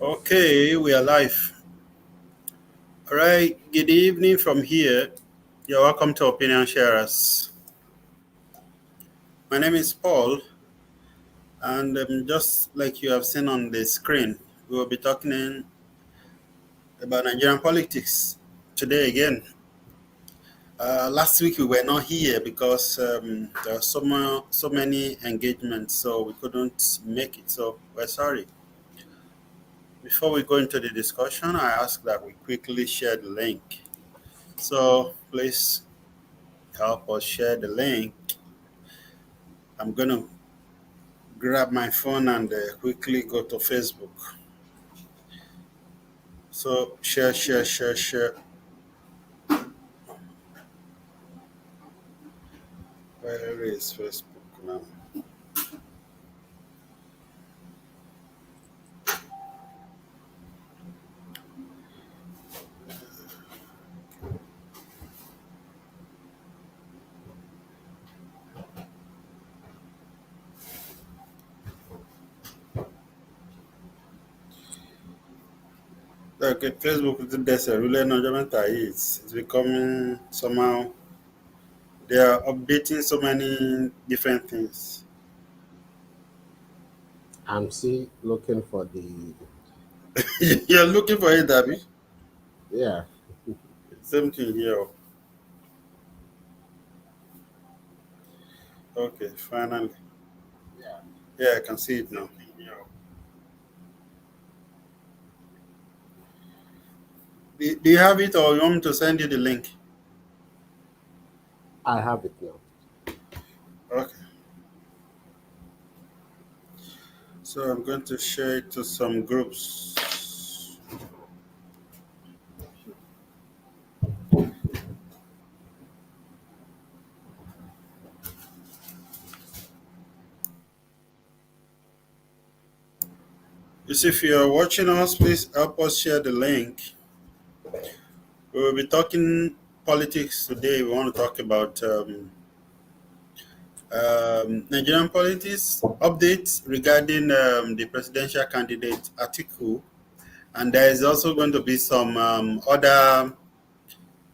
Okay, we are live. All right, good evening from here. You're welcome to Opinion Sharers. My name is Paul, and just like you have seen on the screen, we will be talking about Nigerian politics today again. Last week we were not here because there were so many engagements, so we couldn't make it. So we're sorry. Before we go into the discussion, I ask that we quickly share the link. So please help us share the link. I'm going to grab my phone and quickly go to Facebook. So share. Where is Facebook now? Okay, Facebook, there's a ruler management. It's becoming somehow, they are updating so many different things. I'm still looking for the You're looking for it, Abby? yeah. Same thing here. Okay, finally. Yeah, I can see it now. Do you have it or you want me to send you the link? I have it now. Okay. So I'm going to share it to some groups. If you're watching us, please help us share the link. We will be talking politics today. We want to talk about Nigerian politics updates regarding the presidential candidate Atiku, and there is also going to be some other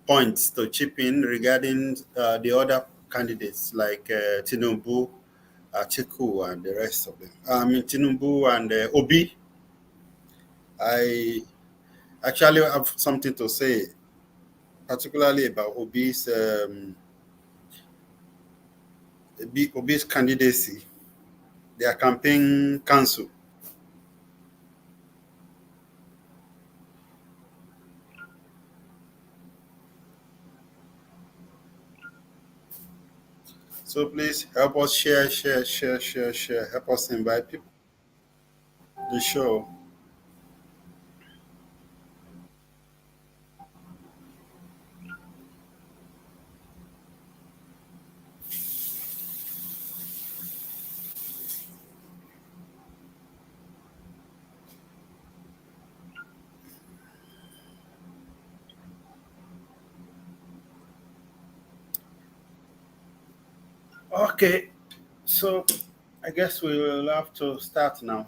points to chip in regarding the other candidates like Tinubu, Atiku, and the rest of them. I mean Tinubu and Obi. I actually have something to say, particularly about Obi's candidacy, their campaign council. So please help us share. Help us invite people to the show. Okay, so I guess we will have to start now.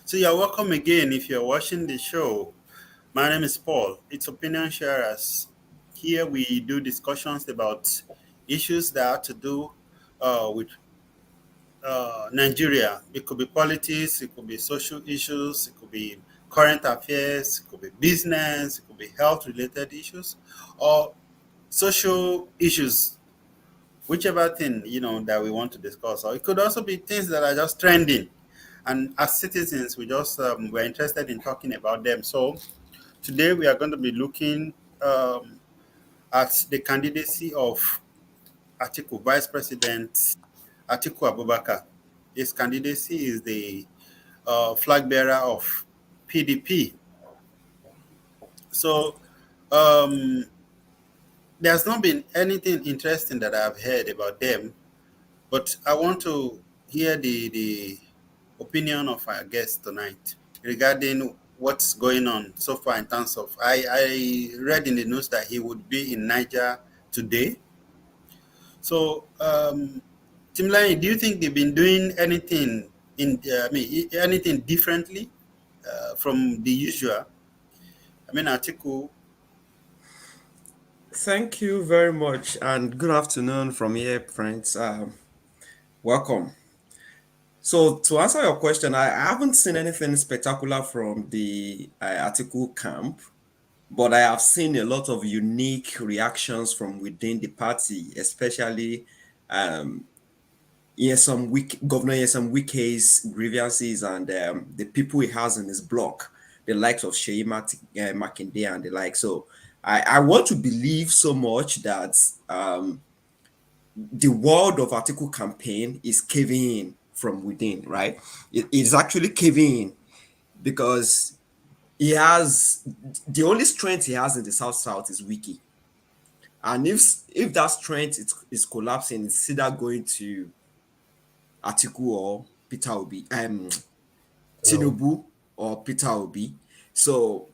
So you're welcome again if you're watching the show. My name is Paul. It's Opinion Sharers. Here we do discussions about issues that have to do with Nigeria. It could be politics, it could be social issues, it could be current affairs, it could be business, it could be health related issues, or social issues, whichever thing that we want to discuss. Or it could also be things that are just trending, and as citizens, we're interested in talking about them. So today we are going to be looking at the candidacy of Atiku, Vice President Atiku Abubakar. His candidacy is the flag bearer of PDP. So um, there's not been anything interesting that I've heard about them, but I want to hear the opinion of our guest tonight regarding what's going on so far in terms of. I read in the news that he would be in Niger today. So, Timlai, do you think they've been doing anything anything differently from the usual. I mean, Atiku. Thank you very much, and good afternoon from here, friends. Welcome. So, to answer your question, I haven't seen anything spectacular from the article camp, but I have seen a lot of unique reactions from within the party, especially um, Governor some Wike's grievances and the people he has in his block, the likes of Makinde and the like. So, I want to believe so much that. The world of article campaign is caving in from within, right? It is actually caving in because he has the only strength he has in the South is wiki. And if that strength is collapsing, it's either going to Atiku or Peter Obi, No. Tinubu or Peter Obi. So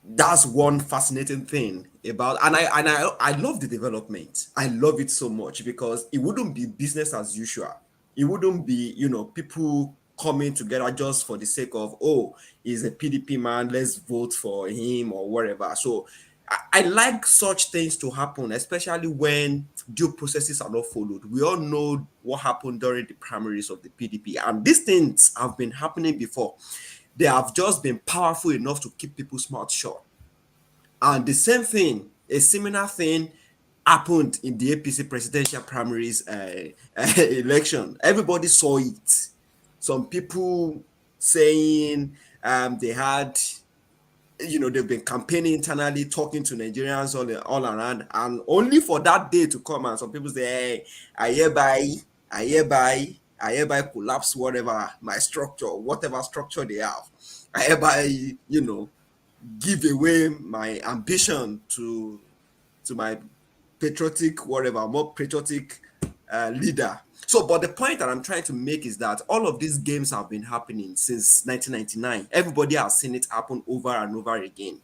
that's one fascinating thing about and I love the development. I love it so much because it wouldn't be business as usual. It wouldn't be, people coming together just for the sake of, oh, he's a PDP man, let's vote for him or whatever. So I like such things to happen, especially when due processes are not followed. We all know what happened during the primaries of the PDP, and these things have been happening before. They have just been powerful enough to keep people's mouths shut. And the same thing, a similar thing happened in the APC presidential primaries election. Everybody saw it. Some people saying they had, they've been campaigning internally, talking to Nigerians all around, and only for that day to come and some people say, hey, I hereby, I hereby collapse whatever my structure, whatever structure they have. I hereby, give away my ambition to my patriotic whatever more patriotic leader. So but the point that I'm trying to make is that all of these games have been happening since 1999. Everybody has seen it happen over and over again.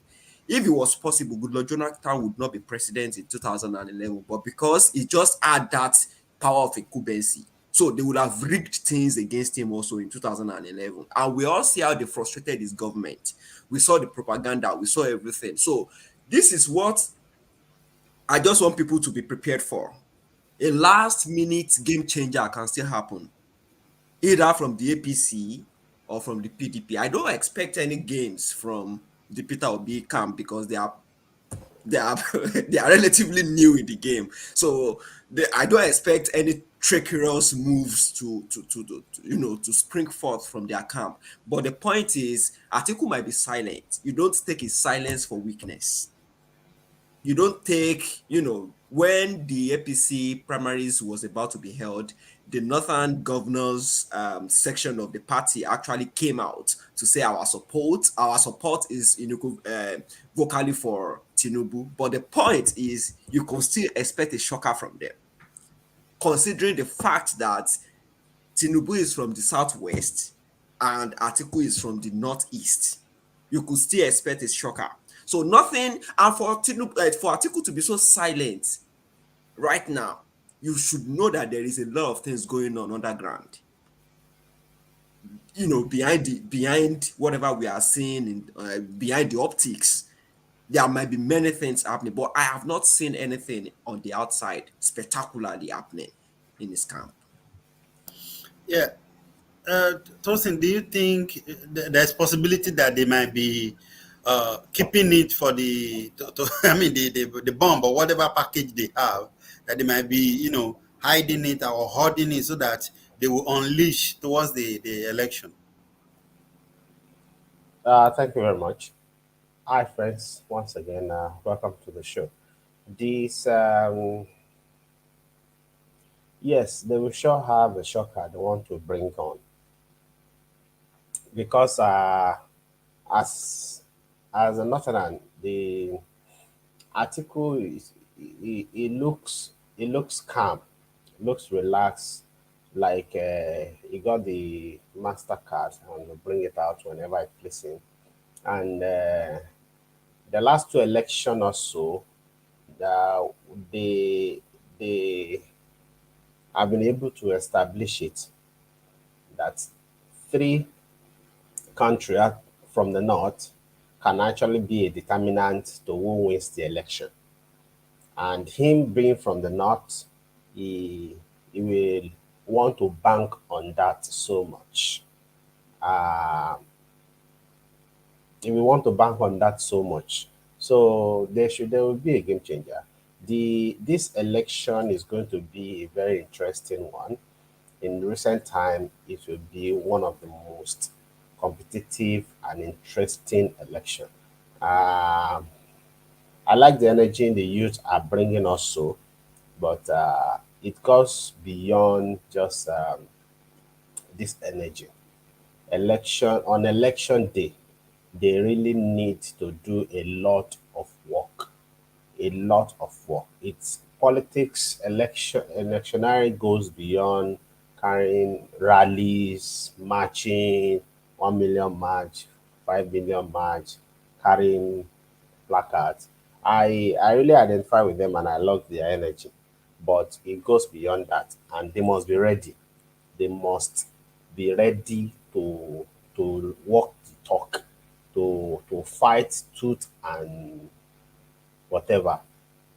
If it was possible, Goodluck Jonathan would not be president in 2011, but because he just had that power of incumbency, so they would have rigged things against him also in 2011. And we all see how they frustrated his government. We saw the propaganda, we saw everything. So this is what I just want people to be prepared for. A last minute game changer can still happen, either from the APC or from the PDP. I don't expect any gains from the Peter Obi camp because they are they are relatively new in the game. So I don't expect any treacherous moves to spring forth from their camp. But the point is, Atiku might be silent. You don't take his silence for weakness. You don't take, when the APC primaries was about to be held, the Northern Governors section of the party actually came out to say our support is vocally for Tinubu. But the point is, you can still expect a shocker from them, considering the fact that Tinubu is from the southwest and Atiku is from the northeast. You could still expect a shocker. So nothing, and for for Atiku to be so silent right now, you should know that there is a lot of things going on underground. Behind whatever we are seeing in behind the optics, there might be many things happening, but I have not seen anything on the outside spectacularly happening in his camp. Yeah, Tosin, do you think there's possibility that they might be keeping it for I mean, the bomb or whatever package they have, that they might be, hiding it or hoarding it so that they will unleash towards the election? Thank you very much. Hi, friends. Once again, welcome to the show. This, yes, they will sure have a shocker they want to bring on because as as a Northern, the article is it looks calm, looks relaxed, like he got the Mastercard and will bring it out whenever it pleases him. And the last two election or so, uh, they have been able to establish it. that three countries from the north can actually be a determinant to who wins the election. And him being from the north, he will want to bank on that so much. Uh, he will want to bank on that so much. So there will be a game changer. This election is going to be a very interesting one. In recent time, it will be one of the most competitive and interesting election. Um, I like the energy the youth are bringing also, but it goes beyond just this energy. Election day, they really need to do a lot of work. A lot of work. It's politics, electionary goes beyond carrying rallies, marching, 1 million march, 5 million march, carrying placards. I really identify with them and I love their energy. But it goes beyond that and they must be ready. They must be ready to walk the talk, to fight tooth and whatever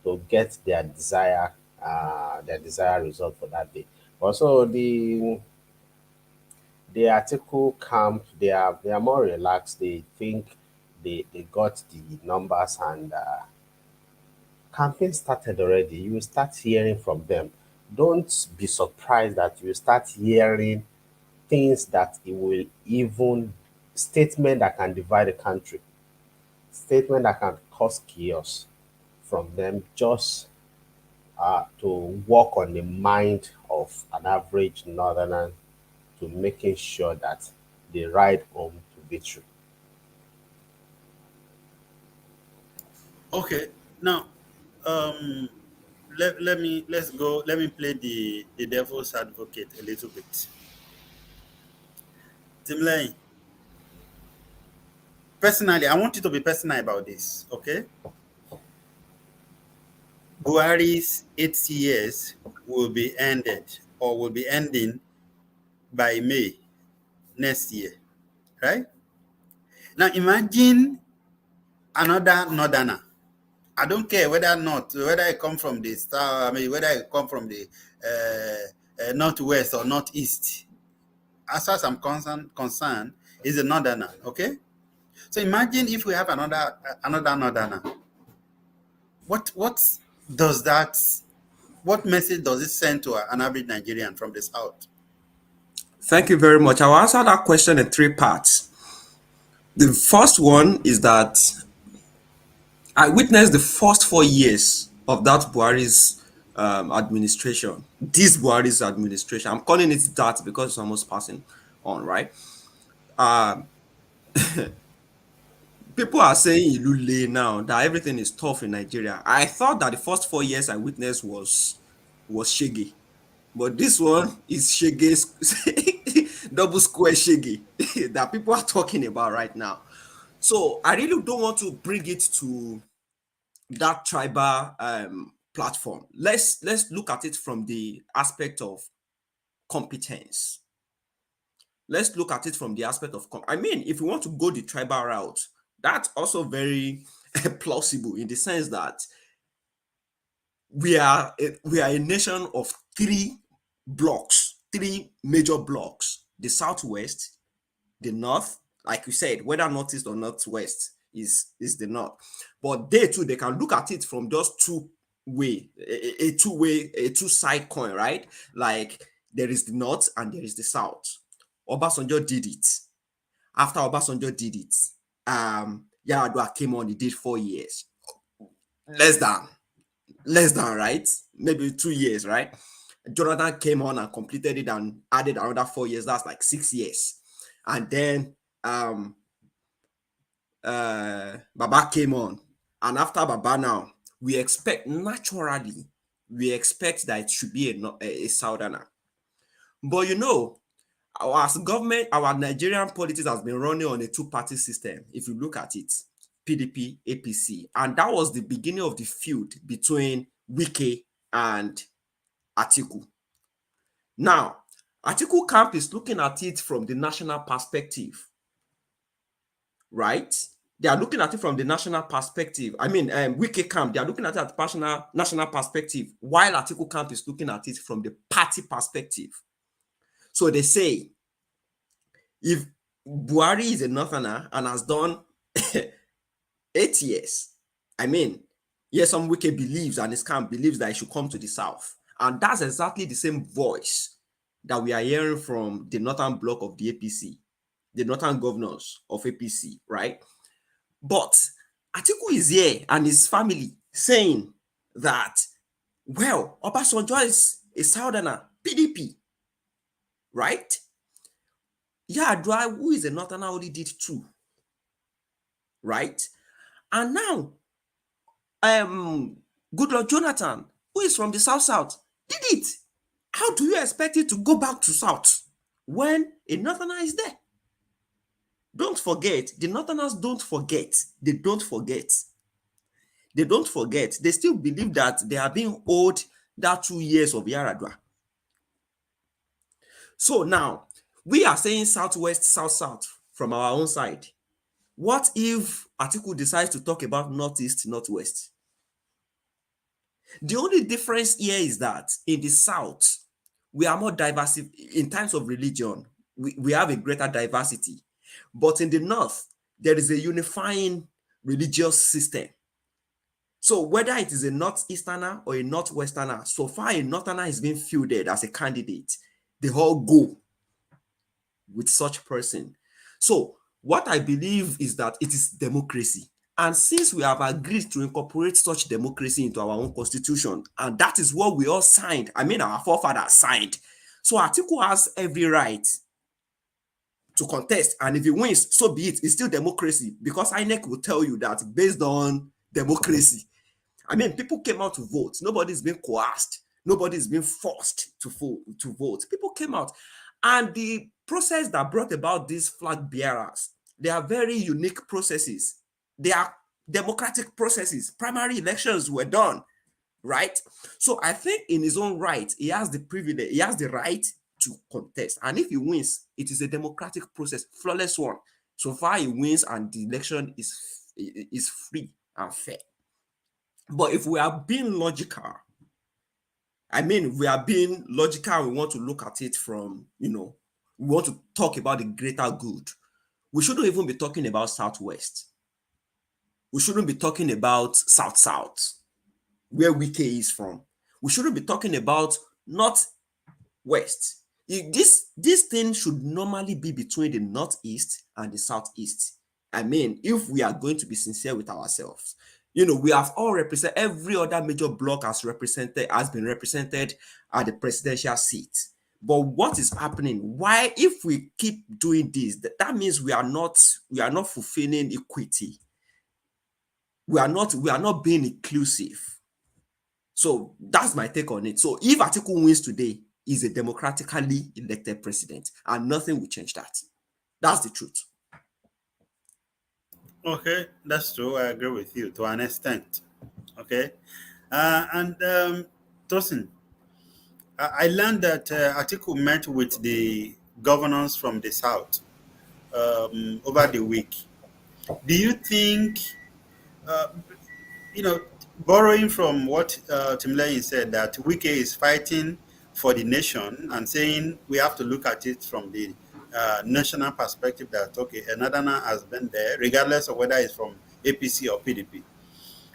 to get their desired result for that day. Also, the article camp they are more relaxed. They think they got the numbers and campaign started already. You will start hearing from them. Don't be surprised that you start hearing things that it will even statement that can divide the country, statement that can cause chaos from them just to work on the mind of an average northerner to making sure that they ride home to victory. Okay, now um, let me play the devil's advocate a little bit. Timley, personally, I want you to be personal about this, okay? Buhari's 8 years will be ended or will be ending by May next year, right? Now imagine another northerner. I don't care whether I come from the star, I mean whether I come from the northwest or northeast. As far as I'm concerned, is a northerner, okay? So imagine if we have another northerner. What does that? What message does it send to an average Nigerian from the south? Thank you very much. I'll answer that question in three parts. The first one is that I witnessed the first 4 years of that Buhari's administration. This Buhari's administration. I'm calling it that because it's almost passing on, right? Uh, People are saying Ilule now that everything is tough in Nigeria. I thought that the first 4 years I witnessed was shaggy, but this one is shaggy, double square shaggy that people are talking about right now. So I really don't want to bring it to that tribal platform. Let's look at it from the aspect of competence. Let's look at it from the aspect of I mean, if we want to go the tribal route, that's also very plausible in the sense that we are a nation of three major blocks: the southwest, the north, like you said, whether northeast or northwest is the north. But they too, they can look at it from just a two-side coin, right? Like there is the north and there is the south. Obasanjo did it. After Obasanjo did it, Yaradua came on, he did 4 years. Less than, right? Maybe 2 years, right? Jonathan came on and completed it and added another 4 years. That's like 6 years. And then Baba came on. And after Baba now, we expect that it should be a southerner. But our government, our Nigerian politics has been running on a two-party system. If you look at it, PDP, APC, and that was the beginning of the feud between Wike and Atiku. Now, Atiku camp is looking at it from the national perspective, right? They are looking at it from the national perspective. I mean, Wiki camp, they are looking at it at national perspective, while Atiku camp is looking at it from the party perspective. So they say, if Buhari is a northerner and has done 8 years, I mean, yes, some Wiki believes and his camp believes that he should come to the south. And that's exactly the same voice that we are hearing from the northern bloc of the APC, the northern governors of APC, right? But Atiku is here and his family saying that, well, Obasanjo is a southerner, PDP, right? Yar'Adua, who is a northerner, only did 2, right? And now, Goodluck Jonathan, who is from the south, did it. How do you expect it to go back to south when a northerner is there? Don't forget, the northerners don't forget. They don't forget. They don't forget. They still believe that they are being owed that 2 years of Yar'Adua. So now, we are saying southwest, south from our own side. What if Atiku decides to talk about northeast, northwest? The only difference here is that in the south, we are more diverse in terms of religion. We have a greater diversity. But in the north, there is a unifying religious system. So whether it is a northeasterner or a northwesterner, so far a northerner is being fielded as a candidate, they all go with such person. So what I believe is that it is democracy. And since we have agreed to incorporate such democracy into our own constitution, and that is what we all signed, I mean our forefathers signed. So Atiku has every right to contest, and if he wins, so be it. It's still democracy, because INEC will tell you that based on democracy. I mean, people came out to vote. Nobody's been coerced. Nobody's been forced to vote. People came out. And the process that brought about these flag bearers, they are very unique processes. They are democratic processes. Primary elections were done, right? So I think in his own right, he has the privilege, he has the right to contest. And if he wins, it is a democratic process, flawless one. So far he wins and the election is free and fair. But if we are being logical, I mean, we are being logical, we want to look at it from, we want to talk about the greater good. We shouldn't even be talking about Southwest. We shouldn't be talking about South, where Wike is from. We shouldn't be talking about Northwest. This thing should normally be between the Northeast and the Southeast. I mean, if we are going to be sincere with ourselves, we have all represented, every other major bloc has been represented at the presidential seat. But what is happening? Why, if we keep doing this, that means we are not fulfilling equity. We are not being inclusive. So that's my take on it. So if Atiku wins today, he's a democratically elected president, and nothing will change that. That's the truth. Okay, that's true. I agree with you to an extent. Okay. And Tosin, I learned that Atiku met with the governors from the south over the week. Do you think, uh, you know, borrowing from what Timley said, that Wike is fighting for the nation and saying we have to look at it from the national perspective, that, okay, another has been there, regardless of whether it's from APC or PDP.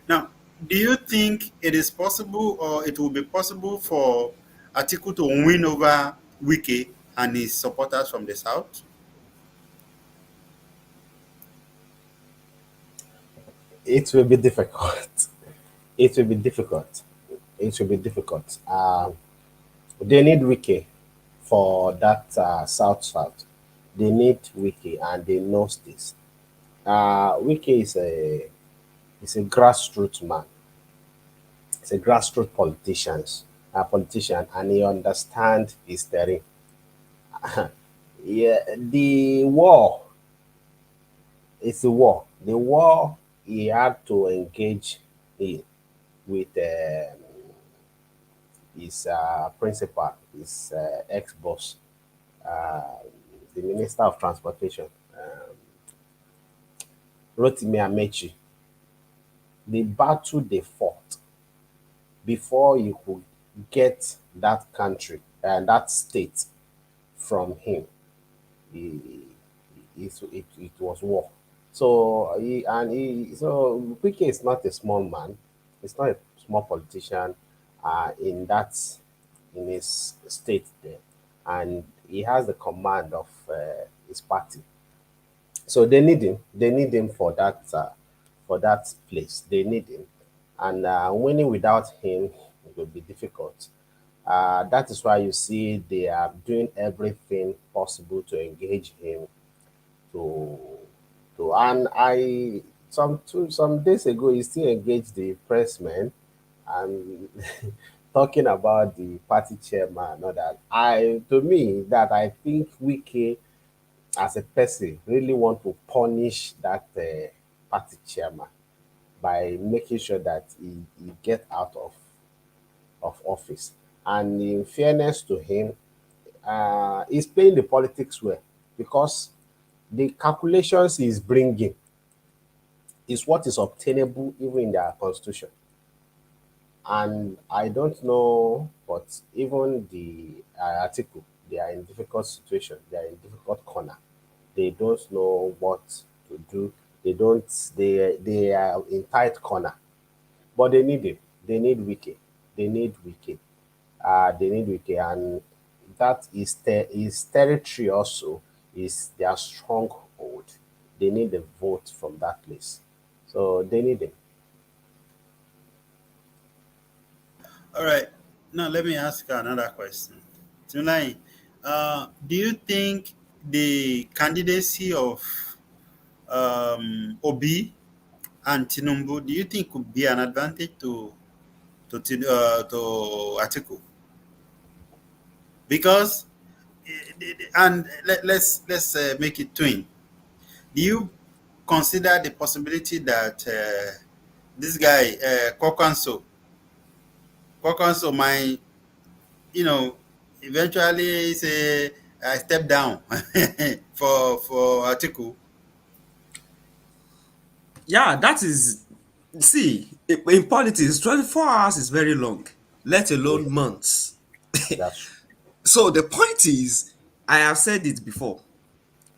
Now, do you think it is possible, or it will be possible for Atiku to win over Wike and his supporters from the south? It will be difficult. It will be difficult. It will be difficult. They need Wiki for that south. They need Wiki, and they know this. Wiki is a grassroots man. He's a grassroots politician, and he understands his terrain. Yeah, the war is a war. The war he had to engage in with his principal, his ex-boss. uh, the Minister of Transportation, Rotimi Amechi, the battle they fought before you could get that country and that state from him, it was war. So so Wike is not a small man. He's not a small politician in that in his state there, and he has the command of his party. So they need him. They need him for that place. They need him, and winning without him will be difficult. That is why you see they are doing everything possible to engage him to and I some days ago he still engaged the pressmen and talking about the party chairman and all that. I to me that I think Wike as a person really want to punish that party chairman by making sure that he get out of office. And in fairness to him, he's playing the politics well because the calculations he's bringing is what is obtainable even in their constitution. And I don't know, but even the Atiku, they are in difficult situation. They are in difficult corner. They don't know what to do. They don't. They are in tight corner. But they need him. They need Wike. They need Wike. They need Wike, and that is his territory also is their stronghold. They need a vote from that place, so they need him. All right. Now let me ask you another question. Tonight, do you think the candidacy of Obi and Tinubu, do you think could be an advantage to Atiku? Because and let's make it twin. Do you consider the possibility that this guy Kokanso might, you know, eventually say I step down for Atiku? Yeah, that is. See, in politics, 24 hours is very long, let Yeah, alone months. that's So the point is, I have said it before,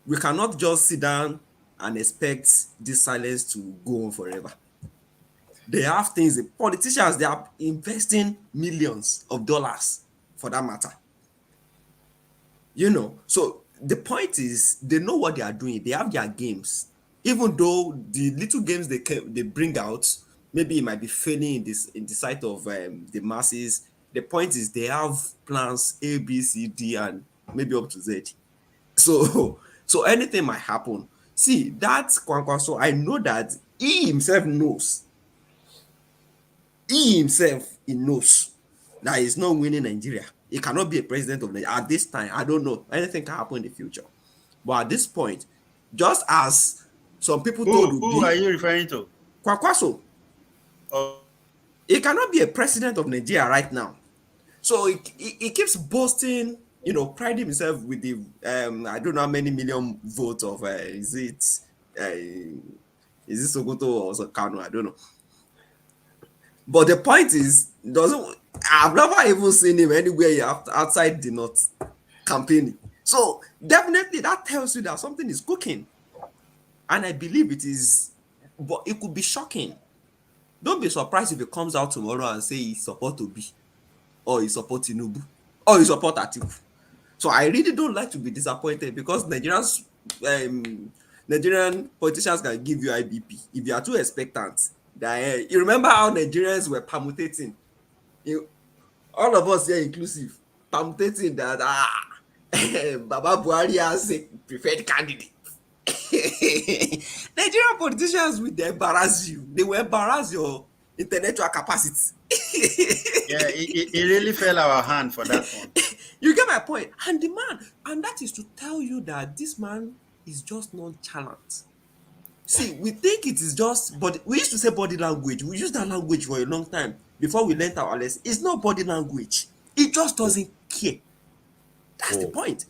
we cannot just sit down and expect this silence to go on forever. They have things, the politicians, they are investing millions of dollars for that matter. So the point is, they know what they are doing. They have their games. Even though the little games they bring out, maybe it might be failing in the sight of the masses. The point is, they have plans A, B, C, D, and maybe up to Z. So so anything might happen. See that Kwankwa. So I know that he knows that he's not winning Nigeria. He cannot be a president of Nigeria at this time. I don't know. Anything can happen in the future. But at this point, just as some people told Who are Obi, you referring to? Kwakwaso, Oh, he cannot be a president of Nigeria right now. So he keeps boasting, priding himself with the I don't know how many million votes of is it Sokoto or Kano? I don't know. But the point is, doesn't I've never even seen him anywhere outside the north campaigning. So definitely that tells you that something is cooking. And I believe it is, but it could be shocking. Don't be surprised if it comes out tomorrow and say he support Obi, or he support Tinubu, or he support Atiku. So I really don't like to be disappointed because Nigerian politicians can give you IBP if you are too expectant. You remember how Nigerians were permutating, you, all of us here inclusive, permutating that Baba Buhari has a preferred candidate. Nigerian politicians will embarrass you. They will embarrass your intellectual capacity. yeah, it really fell our hand for that one. You get my point. And the man, and that is to tell you that this man is just nonchalant. See, we think it is just body. We used to say body language. We used that language for a long time before we learned our lesson. It's not body language. It just doesn't care. That's the mm, point.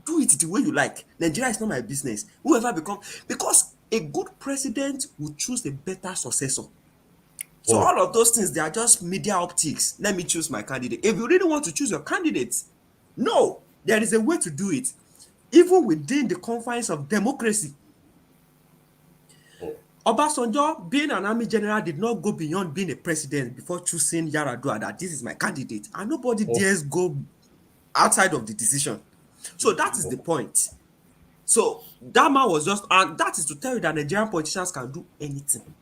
Do it the way you like. Nigeria is not my business. Whoever become, because a good president will choose a better successor. So Mm. all of those things, they are just media optics. Let me choose my candidate. If you really want to choose your candidate, no, there is a way to do it. Even within the confines of democracy. Obasanjo, being an army general, did not go beyond being a president before choosing Yaradua that this is my candidate. And nobody Mm. dares go outside of the decision. So that is the point. So that man was just, and that is to tell you that Nigerian politicians can do anything.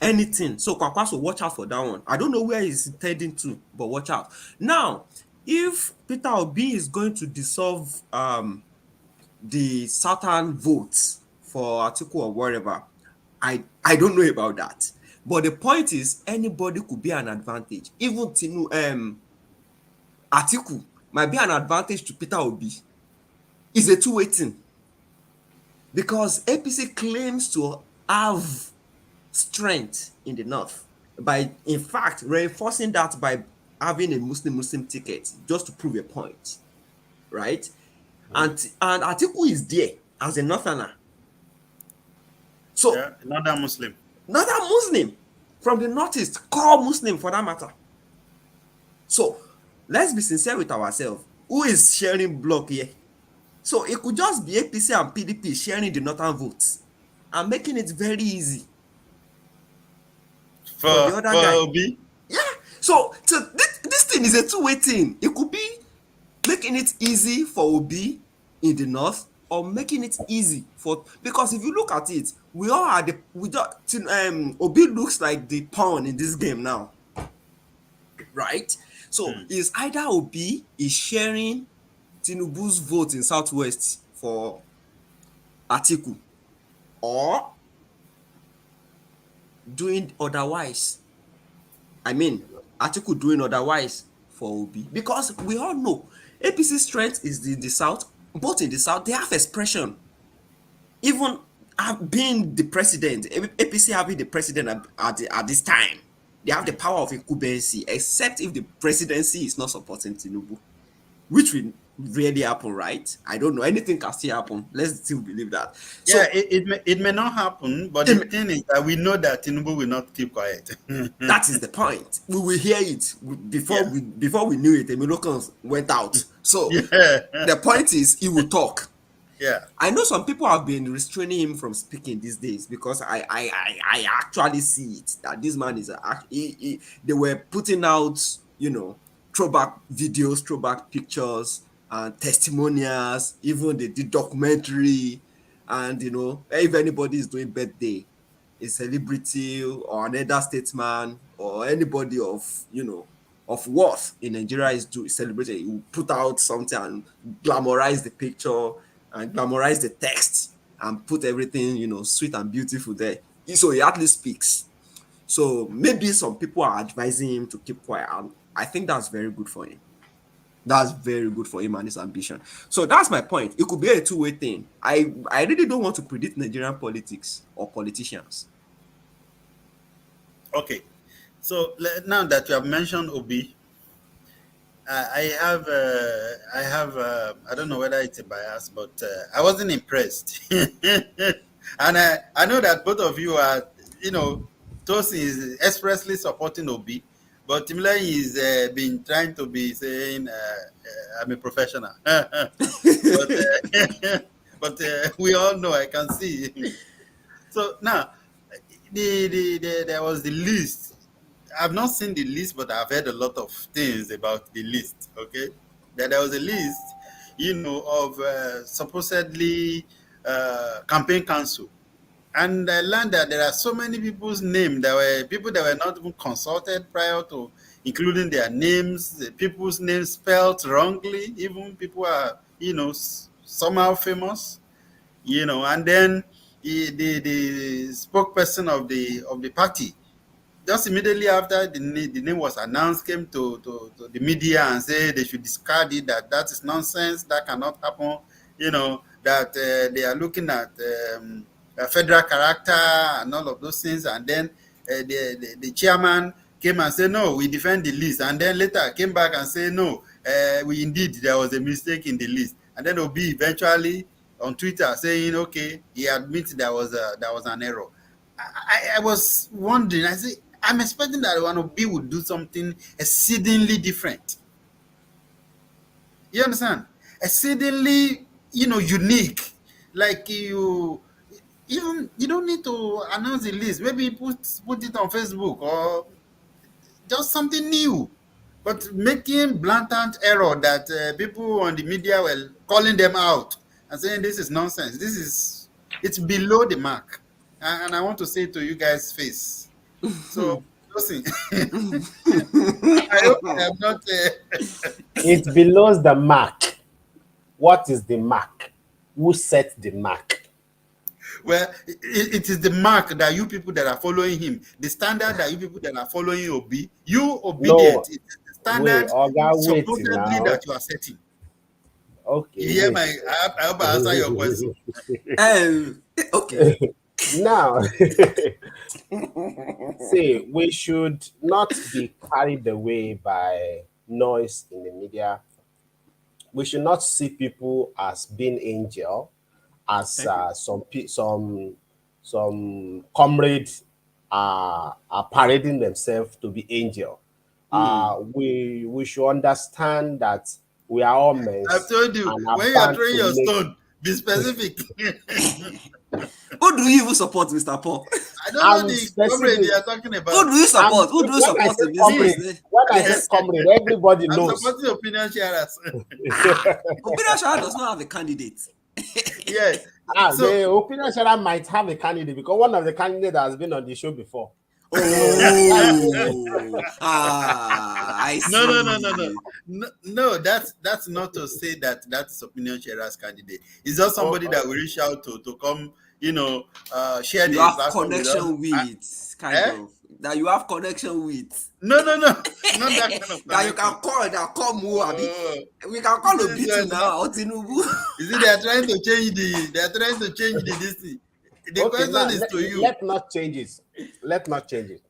Anything. So Kwakwaso, watch out for that one. I don't know where he's heading to, but watch out. Now, if Peter Obi is going to dissolve the southern votes for Atiku or whatever, I don't know about that. But the point is, anybody could be an advantage. Even Atiku might be an advantage to Peter Obi. It's a two-way thing because APC claims to have strength in the north by, in fact, reinforcing that by having a Muslim ticket just to prove a point, right? And Atiku is there as a northerner. So Yeah, another Muslim. not a Muslim from the northeast, core Muslim for that matter. So let's be sincere with ourselves. Who is sharing block here? So it could just be APC and PDP sharing the northern votes and making it very easy for the other For guy. Obi. Yeah. So this thing is a two-way thing. It could be making it easy for Obi in the north or making it easy for, because if you look at it, we all are the we just Obi looks like the pawn in this game now, right? So is either Obi is sharing Tinubu's vote in Southwest for Atiku or doing otherwise. I mean, Atiku doing otherwise for Obi, because we all know APC strength is in the south. Both in the south, they have expression. Even being the president, APC having the president at this time, they have the power of incumbency, except if the presidency is not supporting Tinubu, which will rarely happen, right? I don't know. Anything can still happen. Let's still believe that. Yeah, So it may not happen, but the it, thing is that we know that Tinubu will not keep quiet. that is the point. We will hear it before Yeah. we knew it. The Moroccans went out. So Yeah. the point is, he will talk. Yeah. I know some people have been restraining him from speaking these days because I actually see it that this man is they were putting out, throwback videos, throwback pictures, and testimonials. Even they did documentary, and if anybody is doing birthday, a celebrity or an elder statesman or anybody of worth in Nigeria is celebrated, he will put out something and glamorize the picture and glamorize the text and put everything, sweet and beautiful there. So he at least speaks. So maybe some people are advising him to keep quiet. And I think that's very good for him. That's very good for him and his ambition. So that's my point. It could be a two-way thing. I really don't want to predict Nigerian politics or politicians. Okay. So now that you have mentioned Obi, I have, I don't know whether it's a bias, but I wasn't impressed. And I know that both of you are, Tosin is expressly supporting Obi, but Timley is been trying to be saying, I'm a professional. But, but we all know, I can see. So now, there was the list. I've not seen the list, but I've heard a lot of things about the list. Okay, that there was a list, of supposedly campaign council, and I learned that there are so many people's names. There were people that were not even consulted prior to including their names. The people's names spelled wrongly. Even people are, somehow famous, and then the spokesperson of the party just immediately after the name was announced, came to the media and say they should discard it, that is nonsense, that cannot happen, that they are looking at federal character and all of those things. And then the chairman came and said, no, we defend the list. And then later came back and said, no, we indeed, there was a mistake in the list. and then Obi eventually on Twitter saying, okay, he admits there was an error. I was wondering. I say I'm expecting that one Obi would do something exceedingly different. You understand? Exceedingly, unique. Like you don't need to announce the list. Maybe put it on Facebook or just something new. But making blatant error that people on the media were calling them out and saying this is nonsense. It's below the mark. And I want to say to you guys' face. So, listen, I hope I am not. It below the mark. What is the mark? Who set the mark? Well, it is the mark that you people that are following him, the standard that you people that are following Obi, you No, obedient, it is the wait, standard Oga, wait supposedly now. that you are setting. Okay, You hear wait. I hope I answer your question. Okay. Now, see, we should not be carried away by noise in the media. We should not see people as being angel, as Thank you. some comrades are parading themselves to be angel. We should understand that we are all men I've told you, and are when you are bound throwing to your make. stone, be specific. Who do you even support, Mr. Paul? I don't know I'm the comrade specific. you are talking Who about. do you support? Who do you When I support say in this Me, comrade, place? when I say Yes. comrade, everybody I'm knows. supporting opinion sharers. Opinion Shara does not have a candidate. Yeah. So, The opinion seller might have a candidate because one of the candidates has been on the show before. Oh, I no, no, no, no, no, see. no, no. That's not to say that that's opinion sharers candidate. It's just Oh, somebody that we reach out to come, share You the have platform with us. connection with, kind Eh? of. That you have connection with. No, no, no, not that kind of That you can connection. call, that call Muabi. Oh, We can call this Obi too is not. now, or Tinubu. You see, they are trying to change the this thing. The okay, now question is to you. let not change it. Let not change it.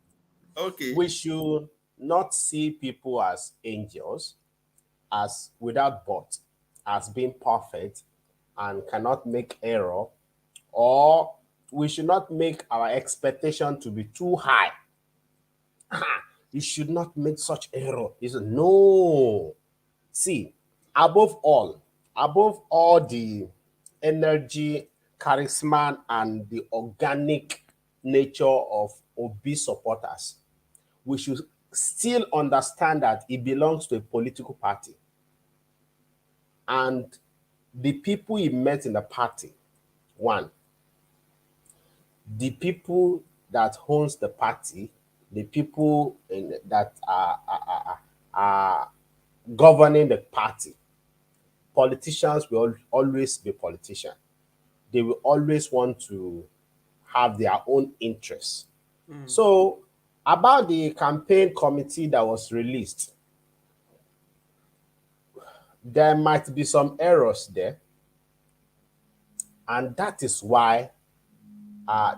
Okay. We should not see people as angels, as without but, as being perfect and cannot make error, or we should not make our expectation to be too high. You should not make such error. No. See, above all the energy, charisma, and the organic nature of Obi supporters, we should still understand that it belongs to a political party. And the people he met in the party, one, the people that owns the party, the people that are governing the party, politicians will always be politicians. They will always want to have their own interests. So, about the campaign committee that was released, there might be some errors there, and that is why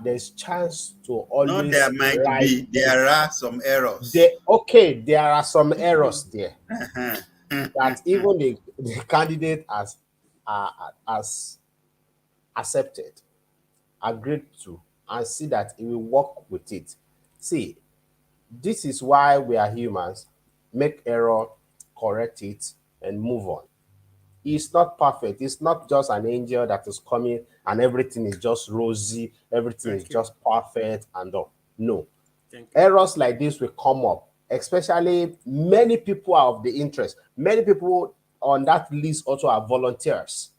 there's chance to Not there always might write. be, there are some errors. There are some errors there that even the candidate has accepted, agreed to, and see that he will work with it. See, this is why we are humans. Make error, correct it, and move on. It's not perfect. It's not just an angel that is coming and everything is just rosy, everything is Thank you. just perfect and all. No. Thank you. Errors like this will come up, especially many people are of the interest. Many people on that list also are volunteers.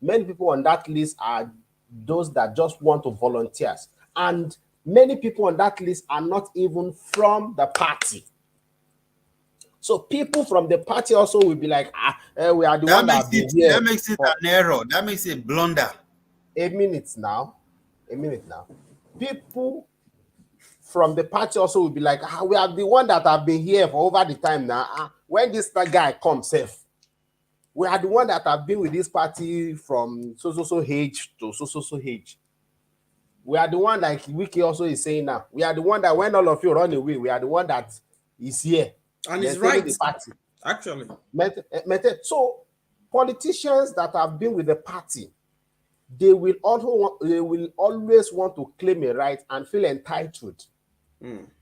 Many people on that list are those that just want to volunteer. And many people on that list are not even from the party. So people from the party also will be like, we are the That one that makes have been it here that makes it for an error. That makes it blunder. a minute now. A minute now. People from the party also will be like, we are the one that have been here for over the time now. When this guy comes, safe. We are the one that have been with this party from so age to so age. We are the one, like Wiki also is saying now. We are the one that when all of you run away, we are the one that is here. And he's maintaining right. the party. Actually. So Politicians that have been with the party, they will always want to claim a right and feel entitled.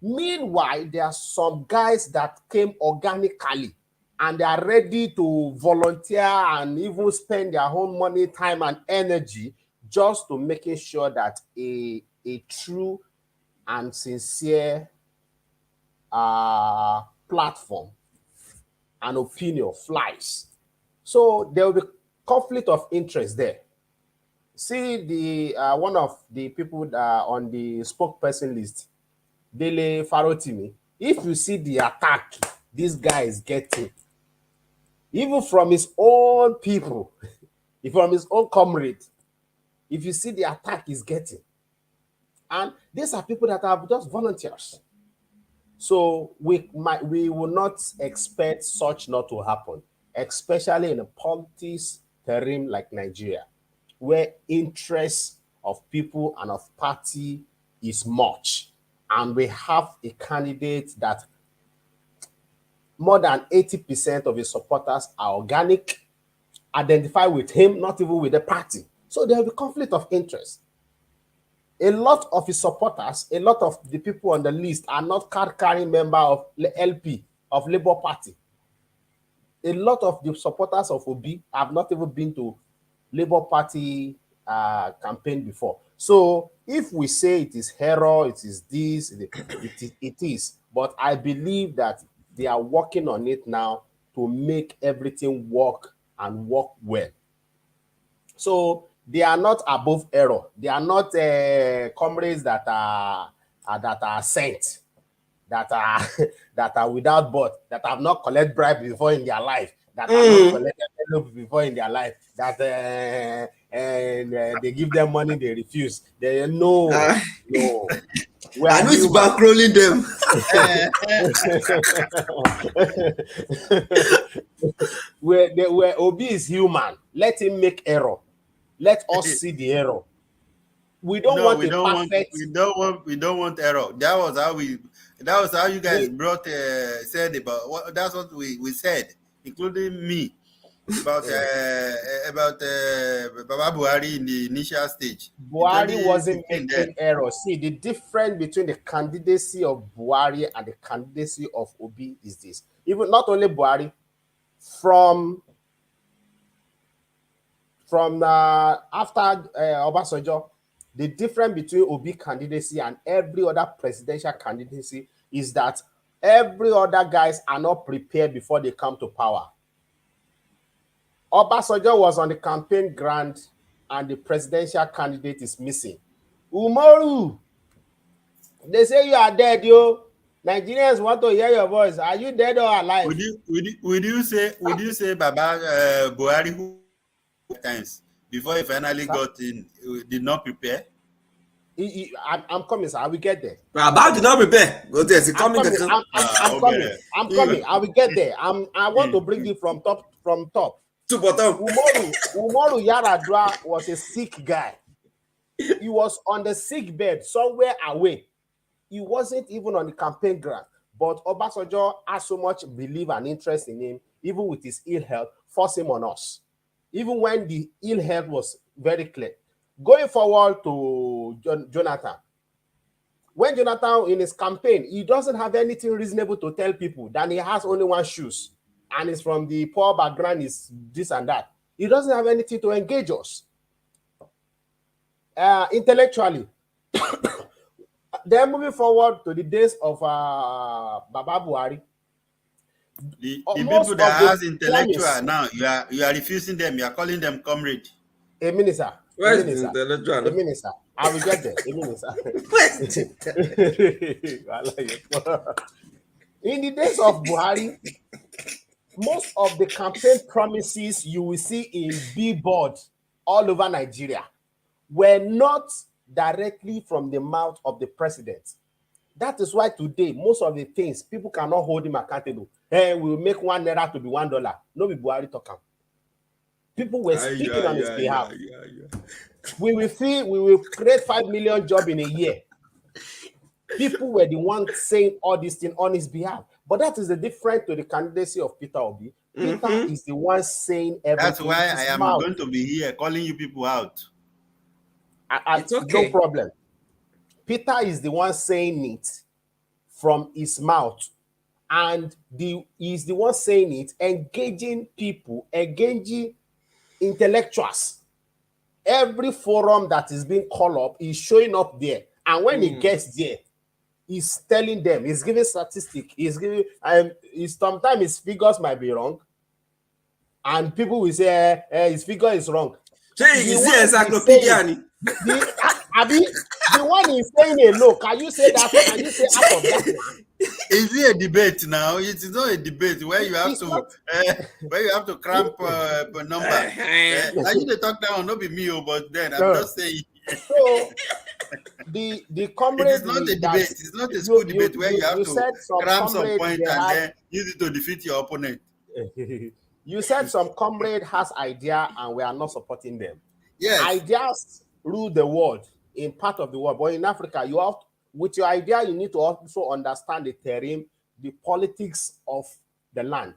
Meanwhile, there are some guys that came organically and they are ready to volunteer and even spend their own money, time, and energy just to making sure that a true and sincere platform and opinion flies. So there will be conflict of interest there. See the one of the people on the spokesperson list, Dele Farotimi. If you see the attack this guy is getting, even from his own people, from his own comrades, if you see the attack he's getting, and these are people that are just volunteers. So we will not expect such not to happen, especially in a politics terrain like Nigeria, where interest of people and of party is much. And we have a candidate that more than 80% of his supporters are organic, identify with him, not even with the party. So there will be conflict of interest. A lot of his supporters, a lot of the people on the list are not card-carrying member of LP, of Labour Party. A lot of the supporters of Obi have not even been to Labour Party campaign before. So if we say it is error, it is this, it is. But I believe that they are working on it now to make everything work and work well. So they are not above error. They are not comrades that are sent, that are that are without birth, that have not collected bribe before in their life, that have not collected envelope before in their life, that they give them money, they refuse. They no. I know it's bankrolling them. where Obi is human, let him make error. Let us see the error. We don't want a perfect. We don't want error. That was how you guys said about what. That's what we said, including me, about Baba Buhari in the initial stage. Buhari wasn't making error. See, the difference between the candidacy of Buhari and the candidacy of Obi is this. Even not only Buhari, from after Obasanjo, the difference between Obi candidacy and every other presidential candidacy is that every other guys are not prepared before they come to power. Obasanjo was on the campaign ground and the presidential candidate is missing. Umaru, they say you are dead, yo. Nigerians want to hear your voice. Are you dead or alive? Would you say Baba Buhari who times before he finally got in did not prepare? I'm coming, sir. I will get there. Baba did not prepare. Go there. I'm coming. I'm coming. I will get there. I want to bring it from top. To bottom. Umaru Yaradua was a sick guy. He was on the sick bed somewhere away. He wasn't even on the campaign ground. But Obasanjo has so much belief and interest in him, even with his ill health, forced him on us. Even when the ill health was very clear. Going forward to Jonathan. When Jonathan in his campaign, he doesn't have anything reasonable to tell people than he has only one shoes. And it's from the poor background, is this and that. He doesn't have anything to engage us. Intellectually. Then moving forward to the days of Baba Buhari. The people that has intellectual now, you are refusing them. You are calling them comrade. A minister. Where is the intellectual? A minister. I will get there. A minister. In the days of Buhari, most of the campaign promises you will see in billboard all over Nigeria were not directly from the mouth of the president. That is why today, most of the things, people cannot hold him accountable. Hey, we will make $1 to be $1. No be Buhari talking. People were speaking on his behalf. We will create 5 million jobs in a year. People were the ones saying all these things on his behalf. But that is the difference to the candidacy of Peter Obi. Peter is the one saying That's everything why with I his am mouth. going to be here calling you people out. It's No okay. problem. Peter is the one saying it from his mouth, and he's the one saying it, engaging people, engaging intellectuals. Every forum that is being called up, he's showing up there. And when he gets there, he's telling them, he's giving statistics, he's giving, sometimes his figures might be wrong. And people will say, his figure is wrong. Say, The is one it he's encyclopedia? saying, the one he's saying alone, can you say that? Can you say half of that one? Is it a debate now? It is not a debate where you have It's to not. cramp a number. Now you dey talk down, not be me, but then I'm No. just saying So the it comrade is not a that debate. It's not a school debate where you have you to said some cram some comrade point they and have then use it to defeat your opponent. you said some comrade has idea and we are not supporting them. Yes. Ideas rule the world in part of the world, but in Africa, you have with your idea, you need to also understand the terrain, the politics of the land.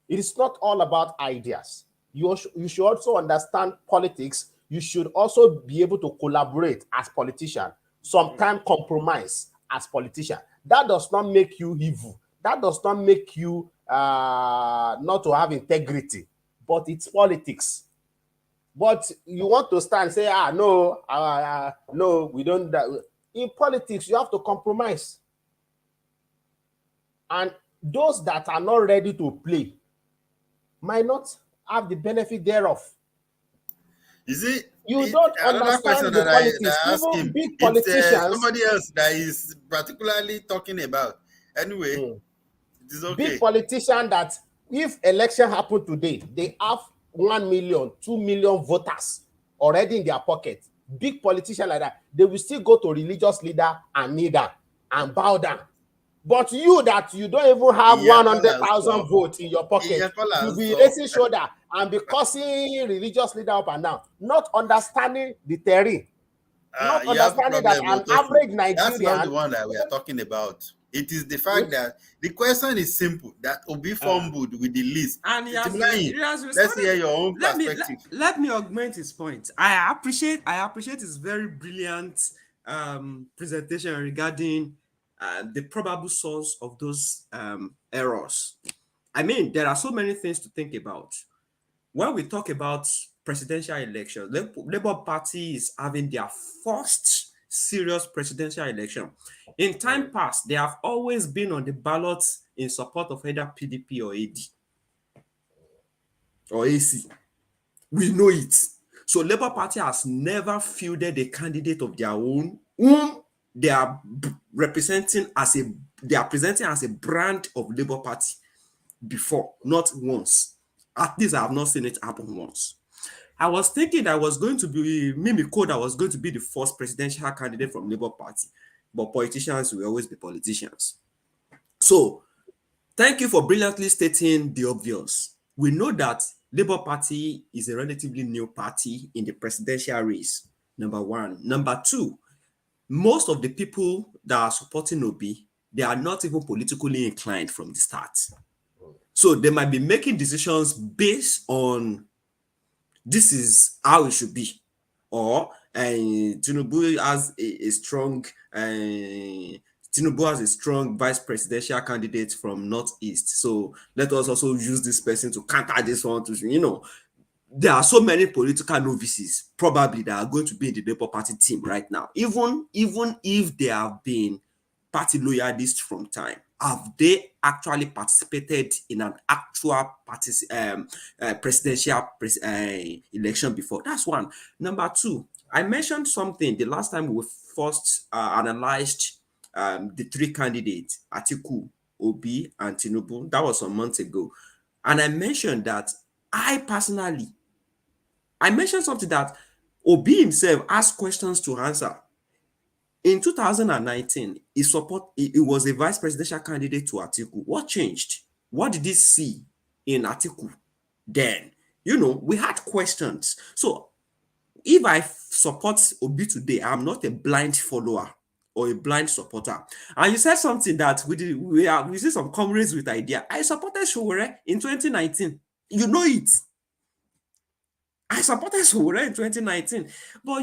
It is not all about ideas. You should also understand politics. You should also be able to collaborate as politician, sometimes compromise as politician. That does not make you evil. That does not make you not to have integrity, but it's politics. But you want to stand and say, no, we don't. In politics, you have to compromise. And those that are not ready to play might not have the benefit thereof. You see, You don't another question understand the that I politics. ask Even him, big it's politicians, somebody else that is particularly talking about. Anyway, it is okay. big politician that if election happen today, they have 1 million, 2 million voters already in their pocket. Big politician like that, they will still go to religious leader and kneel down and bow down. But you that you don't even have 100,000 votes in your pocket, you'll be raising shoulder and be cursing religious leader up and down, not understanding the terrain, not understanding that an average Nigerian. That's not the one that we are talking about. It is the fact that the question is simple, that Obi fumbled with the list. And let's hear your own perspective. Let me augment his point. I appreciate his very brilliant presentation regarding the probable source of those errors. I mean, there are so many things to think about. When we talk about presidential elections, Labour Party is having their first serious presidential election. In time past, they have always been on the ballots in support of either PDP or AD or AC. We know it. So Labour Party has never fielded a candidate of their own whom they are presenting as a brand of Labour Party before, not once. At least I have not seen it happen once. I was thinking that was going to be Mimiko that was going to be the first presidential candidate from Labour Party, but politicians will always be politicians. So, thank you for brilliantly stating the obvious. We know that Labour Party is a relatively new party in the presidential race, number one. Number two, most of the people that are supporting Obi, they are not even politically inclined from the start. So they might be making decisions based on this is how it should be, or Tinubu has a strong vice presidential candidate from Northeast. So let us also use this person to counter this one. There are so many political novices probably that are going to be in the Labour Party team right now. Even if they have been party loyalists from time, have they actually participated in an actual presidential election before? That's one. Number two, I mentioned something the last time we first analyzed the three candidates, Atiku, Obi, and Tinubu. That was some months ago. And I mentioned that I mentioned something that Obi himself asked questions to answer. In 2019, he was a vice presidential candidate to Atiku. What changed? What did he see in Atiku then? We had questions. So if I support Obi today, I'm not a blind follower or a blind supporter. And you said something that we see some comrades with idea. I supported Showore in 2019. You know it. I supported Showore in 2019. But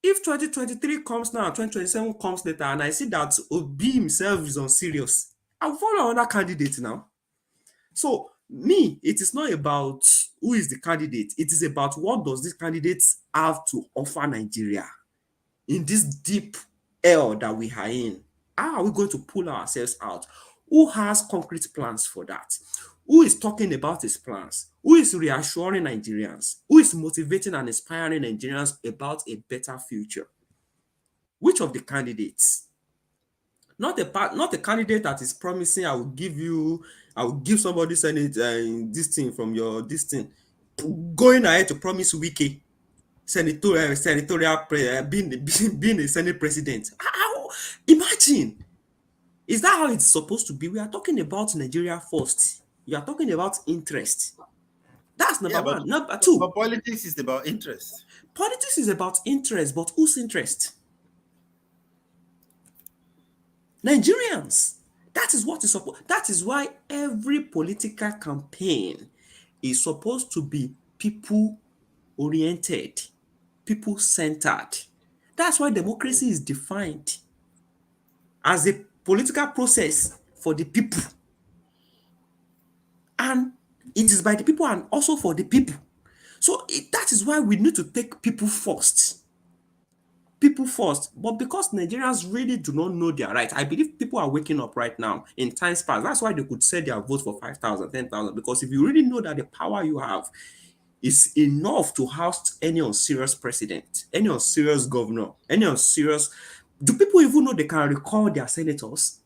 if 2023 comes now, 2027 comes later, and I see that Obi himself is on serious, I'll follow another candidate now. So me, it is not about who is the candidate. It is about what does this candidate have to offer Nigeria in this deep hell that we are in. How are we going to pull ourselves out? Who has concrete plans for that? Who is talking about his plans? Who is reassuring Nigerians? Who is motivating and inspiring Nigerians about a better future? Which of the candidates? Not a candidate that is promising I will give somebody senate this thing from your this thing, going ahead to promise Wiki being a senate president. How, imagine, is that how it's supposed to be? We are talking about Nigeria first. You are talking about interest. That's number Yeah, but one. Number but two, politics is about interest. politics is about interest, but whose interest? Nigerians. That is what is supposed. That is why every political campaign is supposed to be people oriented, people centered. That's why democracy is defined as a political process for the people, and it is by the people and also for the people. So that is why we need to take people first. People first. But because Nigerians really do not know their rights, I believe people are waking up right now in times past. That's why they could say their vote for 5,000, 10,000. Because if you really know that the power you have is enough to oust any unserious president, any unserious governor, any unserious. Do people even know they can recall their senators?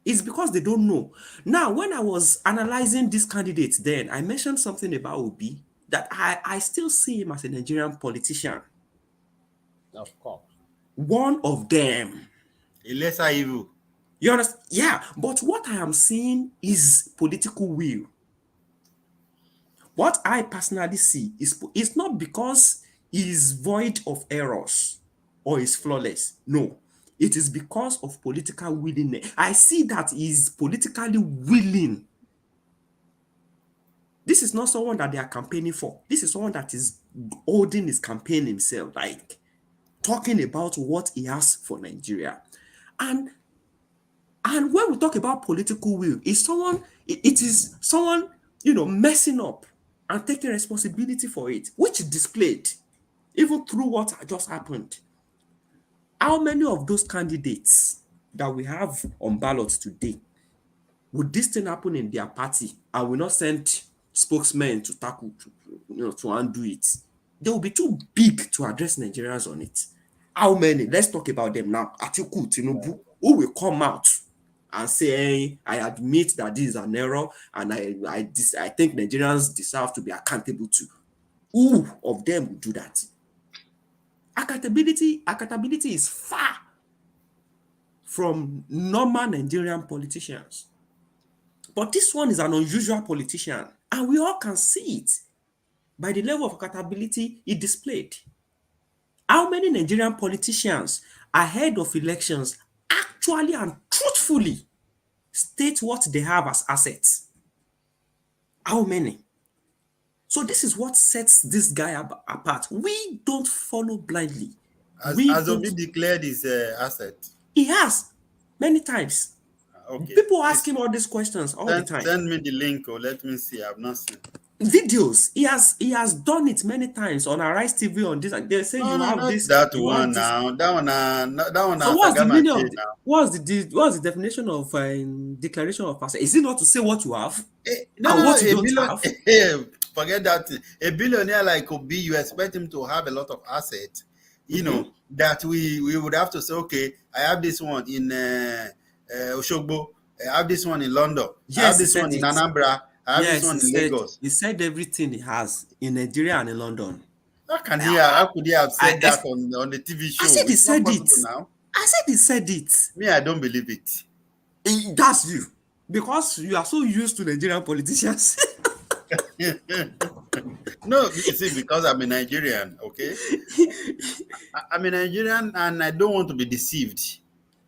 It's because they don't know. Now, when I was analyzing these candidates, then I mentioned something about Obi that I still see him as a Nigerian politician. Of course. One of them. A lesser evil. You understand? Yeah, but what I am seeing is political will. What I personally see is not because he is void of errors or is flawless. No, it is because of political willingness. I see that he is politically willing. This is not someone that they are campaigning for. This is someone that is holding his campaign himself, like talking about what he has for Nigeria. And when we talk about political will, it is someone, messing up and taking responsibility for it, which is displayed even through what just happened. How many of those candidates that we have on ballot today would this thing happen in their party and will not send spokesmen to tackle to undo it? They will be too big to address Nigerians on it. How many? Let's talk about them now. Atiku, Tinubu, who will come out and say, hey, I admit that this is an error and I think Nigerians deserve to be accountable to. Who of them will do that? Accountability is far from normal Nigerian politicians. But this one is an unusual politician, and we all can see it by the level of accountability he displayed. How many Nigerian politicians ahead of elections actually and truthfully state what they have as assets? How many? So this is what sets this guy apart. We don't follow blindly. As Obi declared his asset. He has many times. Okay. People ask him all these questions all the time. Send me the link or let me see. I've not seen. Videos. He has done it many times on Arise TV on this. They say you have not this. That one now. That one. So what's the meaning of what's the definition of declaration of asset? Is it not to say what you have what you don't have? Forget that. A billionaire like Obi, you expect him to have a lot of assets. That we would have to say, okay, I have this one in Oshogbo. I have this one in London. Yes, I have this one in Anambra. I have this one in Lagos. He said everything he has in Nigeria and in London. How could he have said that on the TV show? I said he said it. Now. I said he said it. Me, I don't believe it. That's you. Because you are so used to Nigerian politicians. No, you see, because I'm a Nigerian, okay? I'm a Nigerian and I don't want to be deceived.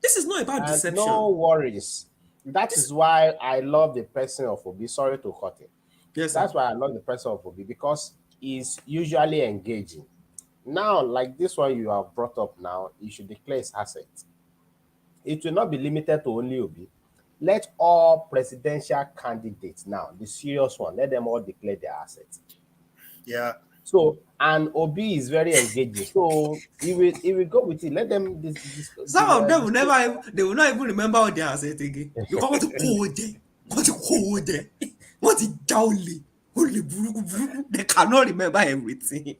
This is not about And no deception. worries. That This is why I love the person of Obi. Sorry to cut it. yes, sir. That's why I love the person of Obi because he's usually engaging. Now, like this one you have brought up now, you should declare his asset. It will not be limited to only Obi. Let all presidential candidates now, the serious one, let them all declare their assets. Yeah. So, and Obi is very engaging. So he will go with it. Let them Some of them will display. never, they will not even remember what they are saying again. Because what to call there, what to call there, what is jowly, holy buruku buruku, they cannot remember everything.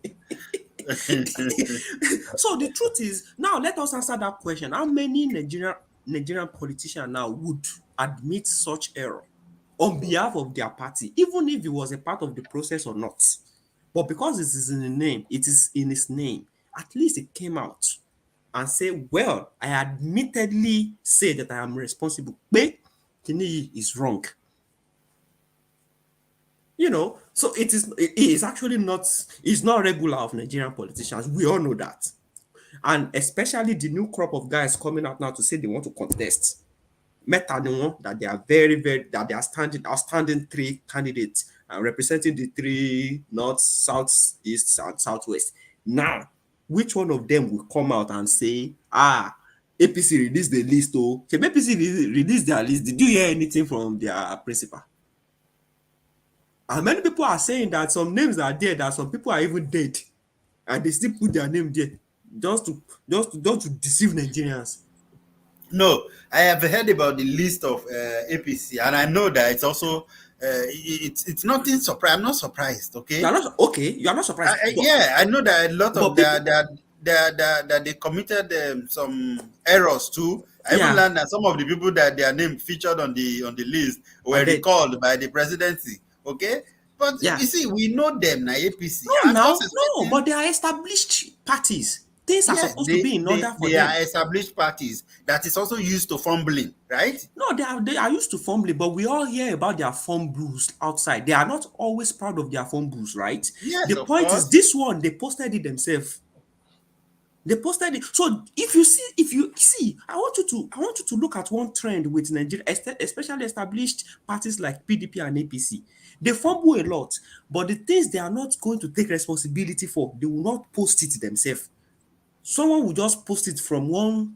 So the truth is, now let us answer that question. How many Nigerian politicians now would admit such error on behalf of their party, even if it was a part of the process or not? But because it is in the name, it is in his name, at least it came out and say, well, I admittedly say that I am responsible. But Kini is wrong. So it is actually not, it's not regular of Nigerian politicians. We all know that. And especially the new crop of guys coming out now to say they want to contest. Meta the one that they are that they are outstanding three candidates representing the three north, south, east, and southwest. Now, which one of them will come out and say, APC released the list? Oh, can APC release their list? Did you hear anything from their principal? And many people are saying that some names are there, that some people are even dead, and they still put their name there just to deceive Nigerians. No, I have heard about the list of APC, and I know that it's also it's nothing surprise. I'm not surprised. You are Okay. not okay. You are not surprised, Yeah, I know that a lot but of people, that they committed some errors too. I even yeah, learned that some of the people that their name featured on the list are were dead. recalled by the presidency. Okay, but Yeah. you see, we know them now. APC. No, I'm just now, no, expecting. but they are established parties. Things are Yeah, supposed to be in order for they are them. established parties that is also used to fumbling, right? No, they are used to fumbling, but we all hear about their fumbles outside. They are not always proud of their fumbles, right? Yes, The of point is, course. this one they posted it themselves. They posted it. So if you see, I want you to look at one trend with Nigeria, especially established parties like PDP and APC. They fumble a lot, but the things they are not going to take responsibility for, they will not post it themselves. Someone will just post it from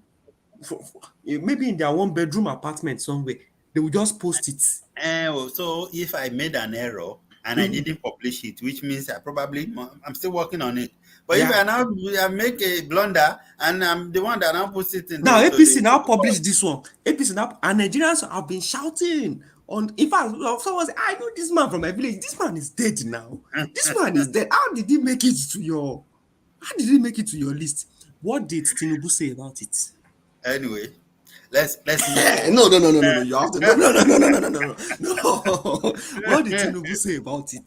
maybe in their one bedroom apartment somewhere. They will just post it. So if I made an error and I Mhm. didn't publish it, which means I'm still working on it. But if Yeah. I make a blunder and I'm the one that now puts it Now into APC to now the court. publish this one. APC now, and Nigerians have been shouting on. In fact, someone say, "I know this man from my village. This man is dead now. This man is dead. How did he make it to your? How did he make it to your list? What did Tinubu say about it?" Anyway, let's move No, forward. no, no, no, no, no. You have to. No, no, no, no, no, no, no, no, no. No. What did Tinubu say about it?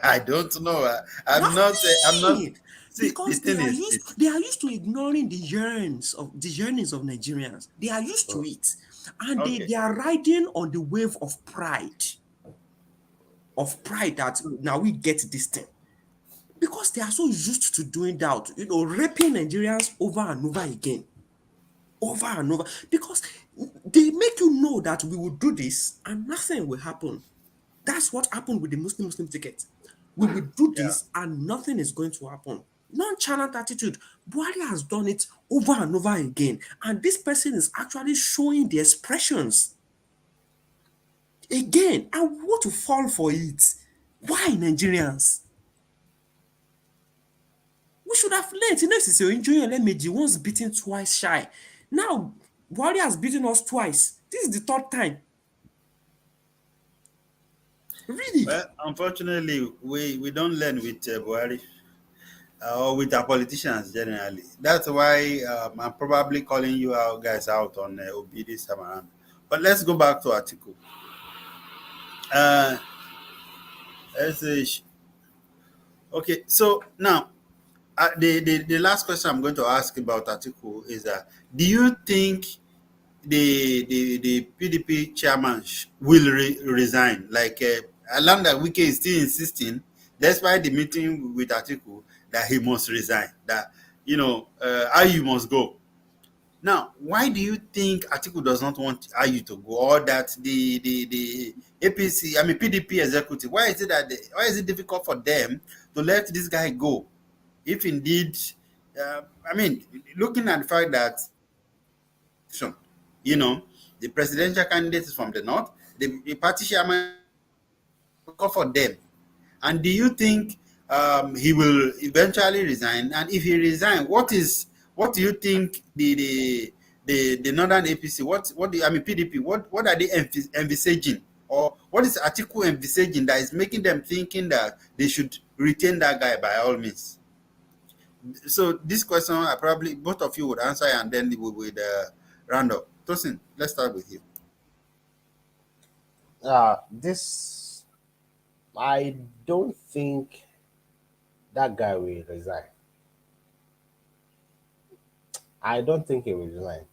I don't know. You I'm have not. I'm not. to, See, the because they thing are is used this. they are used to ignoring the yearnings of Nigerians. They are used to Oh, it, and they, okay. they are riding on the wave of pride that now we get this thing, because they are so used to doing that, raping Nigerians over and over again, over and over, because they make you know that we will do this and nothing will happen. That's what happened with the Muslim ticket. We will do Yeah. this and nothing is going to happen. Nonchalant attitude. Buhari has done it over and over again. And this person is actually showing the expressions. Again, I want to fall for it. Why Nigerians? We should have learned. Next is your enjoying LMG, once beaten, twice shy. Now, Buhari has beaten us twice. This is the third time. Really? Well, unfortunately, we don't learn with Buhari. Or with our politicians generally. That's why I'm probably calling you out guys out on Obi this time around. But let's go back to Atiku. Uh, let's see. Okay, so now the last question I'm going to ask about Atiku is that do you think the PDP chairman will resign? Like Alanda Wike is still insisting, despite the meeting with Atiku, that he must resign. That IU must go. Now, why do you think Atiku does not want IU to go, or that the APC, I mean PDP executive, why is it difficult for them to let this guy go? If indeed, I mean, looking at the fact that, you know, the presidential candidate is from the north, the party chairman call for them. And do you think he will eventually resign? And if he resign, what do you think the northern APC, what do you, I mean PDP, what are they envisaging, or what is Atiku envisaging that is making them thinking that they should retain that guy by all means? So this question, I probably both of you would answer, and then we would round up. Tosin, let's start with you. This I don't think that guy will resign. I don't think he will resign.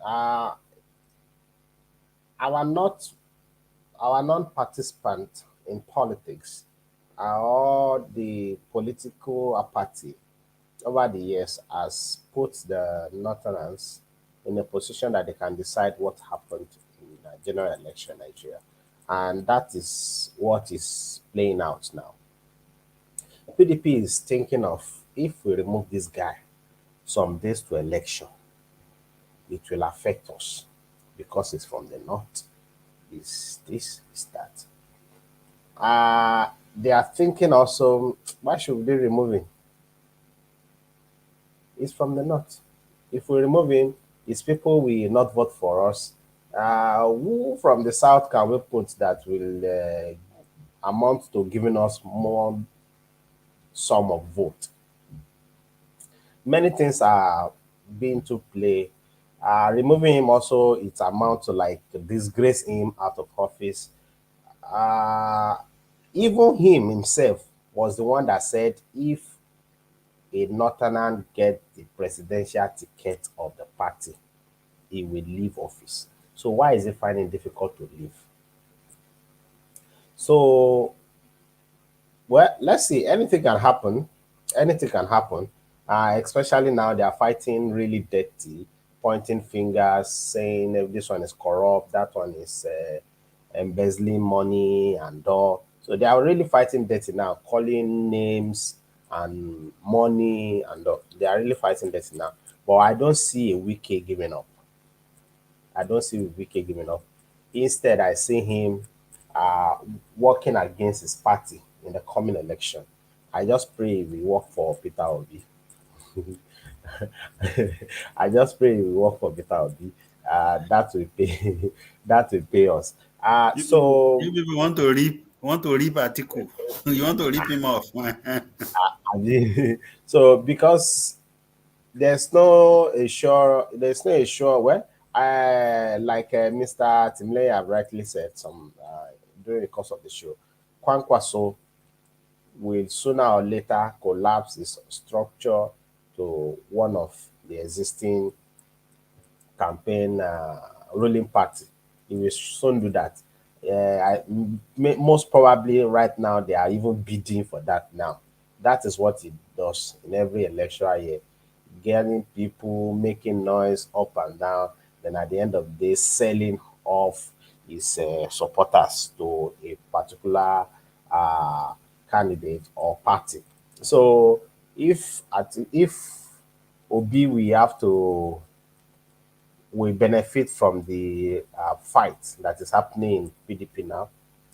Uh, our not our non-participant in politics or the political apathy over the years has put the Northerners in a position that they can decide what happened in the general election in Nigeria. And that is what is playing out now. PDP is thinking of, if we remove this guy some days to election, it will affect us because it's from the north. Is this, is that? They are thinking also, why should they remove him? It's from the north. If we remove him, his people will not vote for us. Who from the south can we put that will amount to giving us more sum of vote? Many things are being to play. Removing him also, it amount to like to disgrace him out of office. Uh, Even him himself was the one that said if a northerner get the presidential ticket of the party, he will leave office. So why is he finding it difficult to leave? So, well, let's see. Anything can happen. Anything can happen. Especially now they are fighting really dirty, pointing fingers, saying this one is corrupt, that one is embezzling money and all. So they are really fighting dirty now, calling names and money and all. They are really fighting dirty now. But I don't see a Wike giving up. I don't see Wike giving up. Instead, I see him uh, working against his party in the coming election. I just pray we work for Peter Obi. I just pray we work for Peter Obi. That will pay. That will pay us. So You people want to reap Atiku. You want to rip him off. I mean, so because there's no a sure well, I like Mr. Timley have rightly said some during the course of the show. Kwankwaso will sooner or later collapse its structure to one of the existing campaign ruling party. He will soon do that. Most probably right now they are even bidding for that now. That is what he does in every electoral year, getting people making noise up and down. Then at the end of the day, selling off his supporters to a particular uh, candidate or party. So if Obi we have to will benefit from the fight that is happening in PDP now,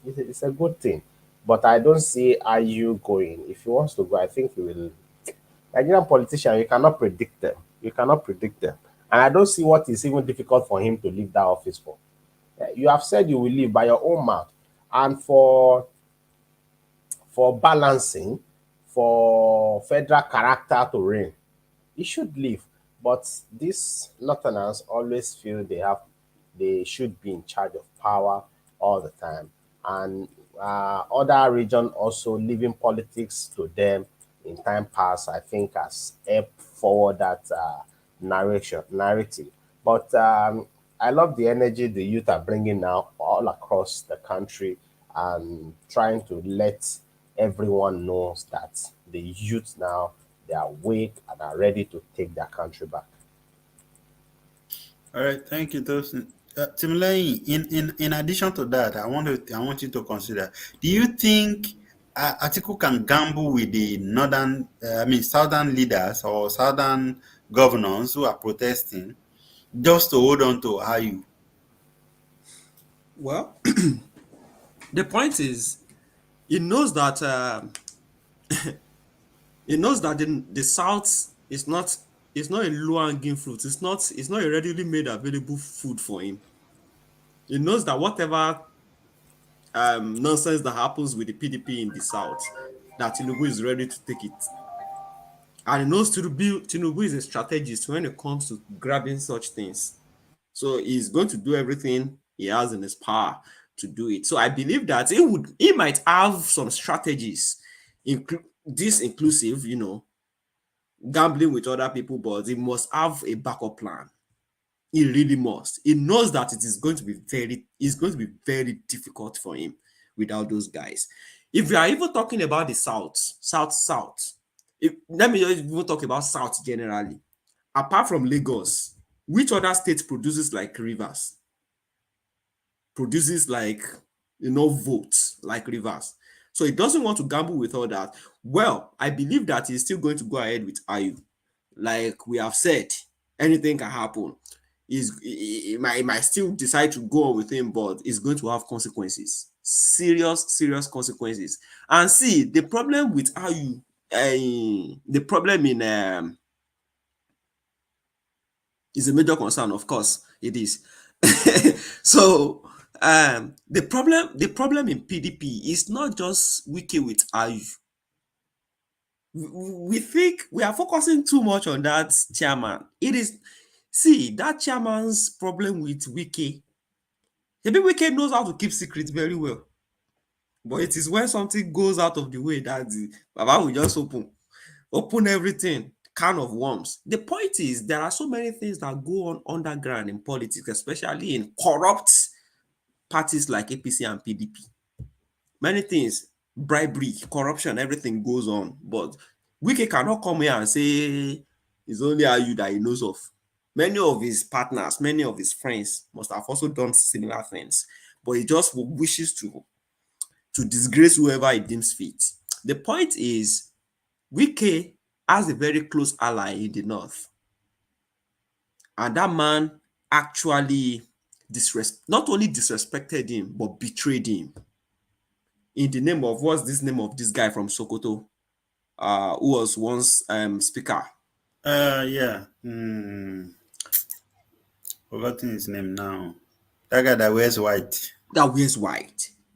it's a good thing. But I don't see IU going. If he wants to go, I think he will. Nigerian politician, you cannot predict them. You cannot predict them. And I don't see what is even difficult for him to leave that office for. You have said you will leave by your own mouth. And for balancing, for federal character to reign, he should leave. But these Northerners always feel they should be in charge of power all the time. And other region also leaving politics to them in time past, I think has helped forward that narrative. But I love the energy the youth are bringing now all across the country and trying to let everyone knows that the youth now They are weak and are ready to take their country back. All right, thank you, Tosin. Similarly, in addition to that, I want you to consider: do you think Atiku can gamble with the southern leaders or southern governors who are protesting just to hold on to IU? Well, the point is, he knows that the South is not a low hanging fruit. It's not a readily made available food for him. He knows that whatever nonsense that happens with the PDP in the South, that Tinubu is ready to take it. And he knows Tinubu is a strategist when it comes to grabbing such things. So he's going to do everything he has in his power to do it. So I believe that he might have some strategies, this inclusive, gambling with other people, but he must have a backup plan. He really must. He knows that it's going to be very difficult for him without those guys. If we are even talking about the South, let me just even talk about South generally. Apart from Lagos, which other state produces like rivers? Produces like votes like rivers. So he doesn't want to gamble with all that. Well, I believe that he's still going to go ahead with IU. Like we have said, anything can happen. He might still decide to go on with him, but it's going to have consequences, serious consequences. And see, the problem with IU, the problem in is a major concern, of course, it is. So the problem in PDP is not just Wiki with IU. We think we are focusing too much on that chairman. It is see that chairman's problem with Wiki. Maybe Wiki knows how to keep secrets very well, but it is when something goes out of the way that Baba will just open everything, can of worms. The point is there are so many things that go on underground in politics, especially in corrupt parties like APC and PDP. Many things, bribery, corruption, everything goes on. But Wike cannot come here and say it's only you that he knows of. Many of his partners, many of his friends must have also done similar things. But he just wishes to disgrace whoever he deems fit. The point is, Wike has a very close ally in the north. And that man actually not only disrespected him, but betrayed him. In the name of, what's this name of this guy from Sokoto, who was once speaker? Yeah. Forgotten his name now. That guy that wears white.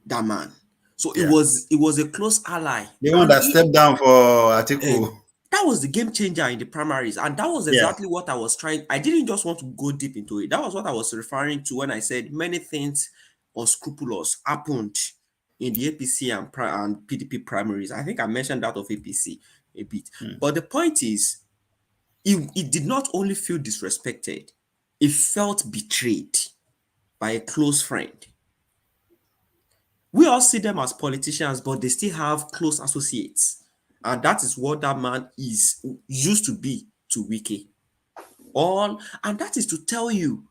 That man. So Yeah. it was a close ally. The one And that stepped down for Atiku. that was the game changer in the primaries. And that was Yeah. exactly what I was trying. I didn't just want to go deep into it. That was what I was referring to when I said many things unscrupulous happened in the APC and PDP primaries. I think I mentioned that of APC a bit. But the point is, he did not only feel disrespected, he felt betrayed by a close friend. We all see them as politicians, but they still have close associates. And that is what that man used to be to Wike. And that is to tell you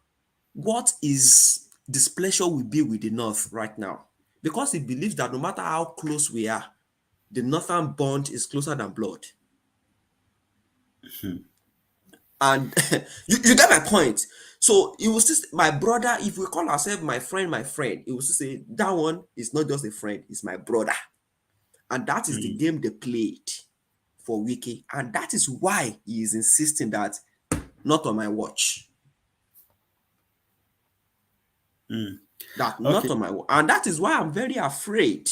what his displeasure will be with the North right now. Because he believes that no matter how close we are, the Northern bond is closer than blood. And you get my point. So it was just my brother. If we call ourselves my friend, it was to say that one is not just a friend, it's my brother. And that is the game they played for Wiki. And that is why he is insisting that not on my watch. That not on my watch. And that is why I'm very afraid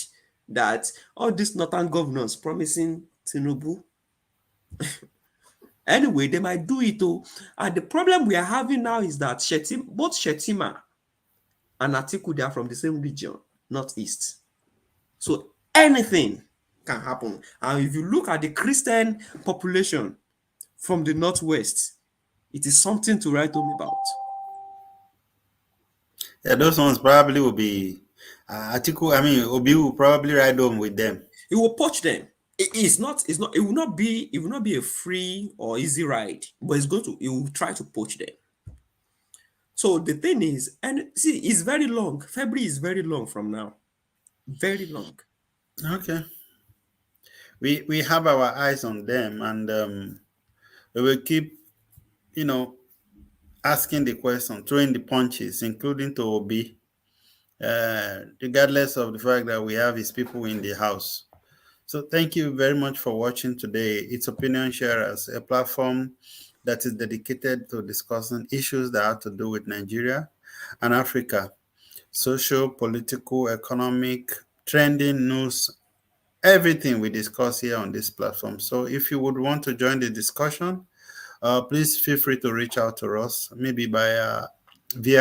that all these northern governors promising Tinubu anyway, they might do it too. And the problem we are having now is that both Shetima and Atiku, they are from the same region, northeast. So anything can happen. And if you look at the Christian population from the northwest, it is something to write home about. Yeah, those ones probably will be Atiku. Obi will probably ride home with them. It will poach them. it will not be a free or easy ride, but it will try to poach them. So the thing is, and see, it's very long. February is very long from now. Very long. Okay. We have our eyes on them, and we will keep, you know, asking the question, throwing the punches, including to Obi, regardless of the fact that we have his people in the house. So thank you very much for watching today. It's Opinion Sharers, a platform that is dedicated to discussing issues that have to do with Nigeria and Africa, social, political, economic, trending news, everything we discuss here on this platform. So if you would want to join the discussion, please feel free to reach out to us, maybe via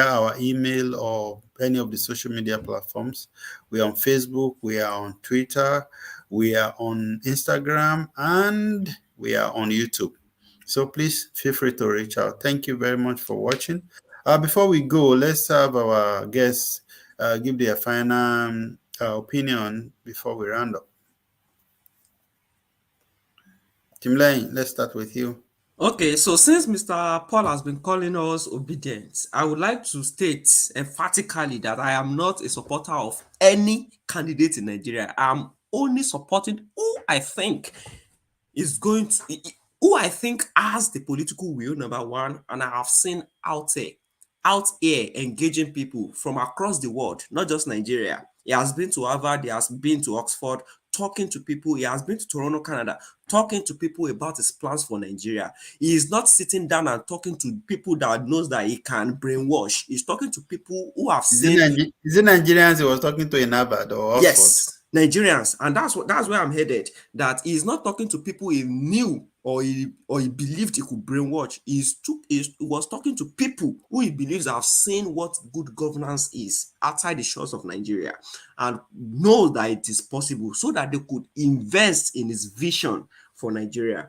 our email or any of the social media platforms. We are on Facebook, we are on Twitter, we are on Instagram, and we are on YouTube. So please feel free to reach out. Thank you very much for watching. Before we go, let's have our guests give their final opinion before we round up. Tim Lane, let's start with you. Okay, so since Mr. Paul has been calling us obedient, I would like to state emphatically that I am not a supporter of any candidate in Nigeria. I'm only supporting who I think is going to who I think has the political will, number one, and I have seen out here engaging people from across the world, not just Nigeria. He has been to Harvard, he has been to Oxford, talking to people. He has been to Toronto, Canada, talking to people about his plans for Nigeria. He is not sitting down and talking to people that knows that he can brainwash. He's talking to people who have seen. Is it Nigerians he was talking to in Harvard or Oxford? Yes, Nigerians, and that's where I'm headed. That he's not talking to people he knew or he believed he could brainwash. He was talking to people who he believes have seen what good governance is outside the shores of Nigeria and know that it is possible, so that they could invest in his vision for Nigeria,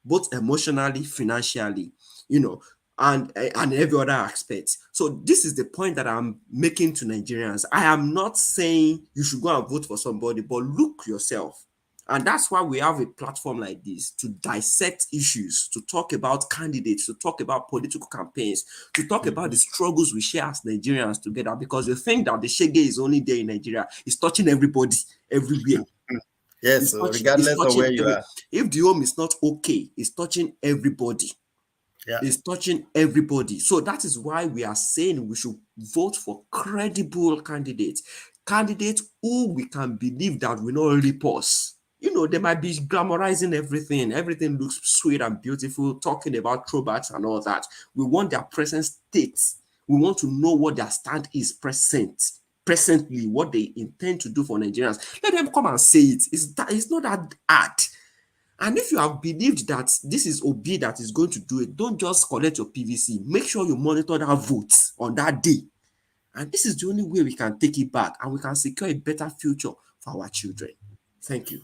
both emotionally, financially, you know, and every other aspect. So this is the point that I'm making to Nigerians. I am not saying you should go and vote for somebody, but look yourself. And that's why we have a platform like this to dissect issues, to talk about candidates, to talk about political campaigns, to talk about the struggles we share as Nigerians together. Because the thing that the shege is only there in Nigeria is touching everybody everywhere. Yes, so It's regardless of touching where you every. are. If the home is not okay, it's touching everybody. Yeah. It's touching everybody. So that is why we are saying we should vote for credible candidates, candidates who we can believe that will not rip us. You know, they might be glamorizing everything. Everything looks sweet and beautiful, talking about throwbacks and all that. We want their present state. We want to know what their stand is presently, what they intend to do for Nigerians. Let them come and say it. It's not that hard. And if you have believed that this is Obi that is going to do it, don't just collect your PVC. Make sure you monitor that vote on that day. And this is the only way we can take it back and we can secure a better future for our children. Thank you.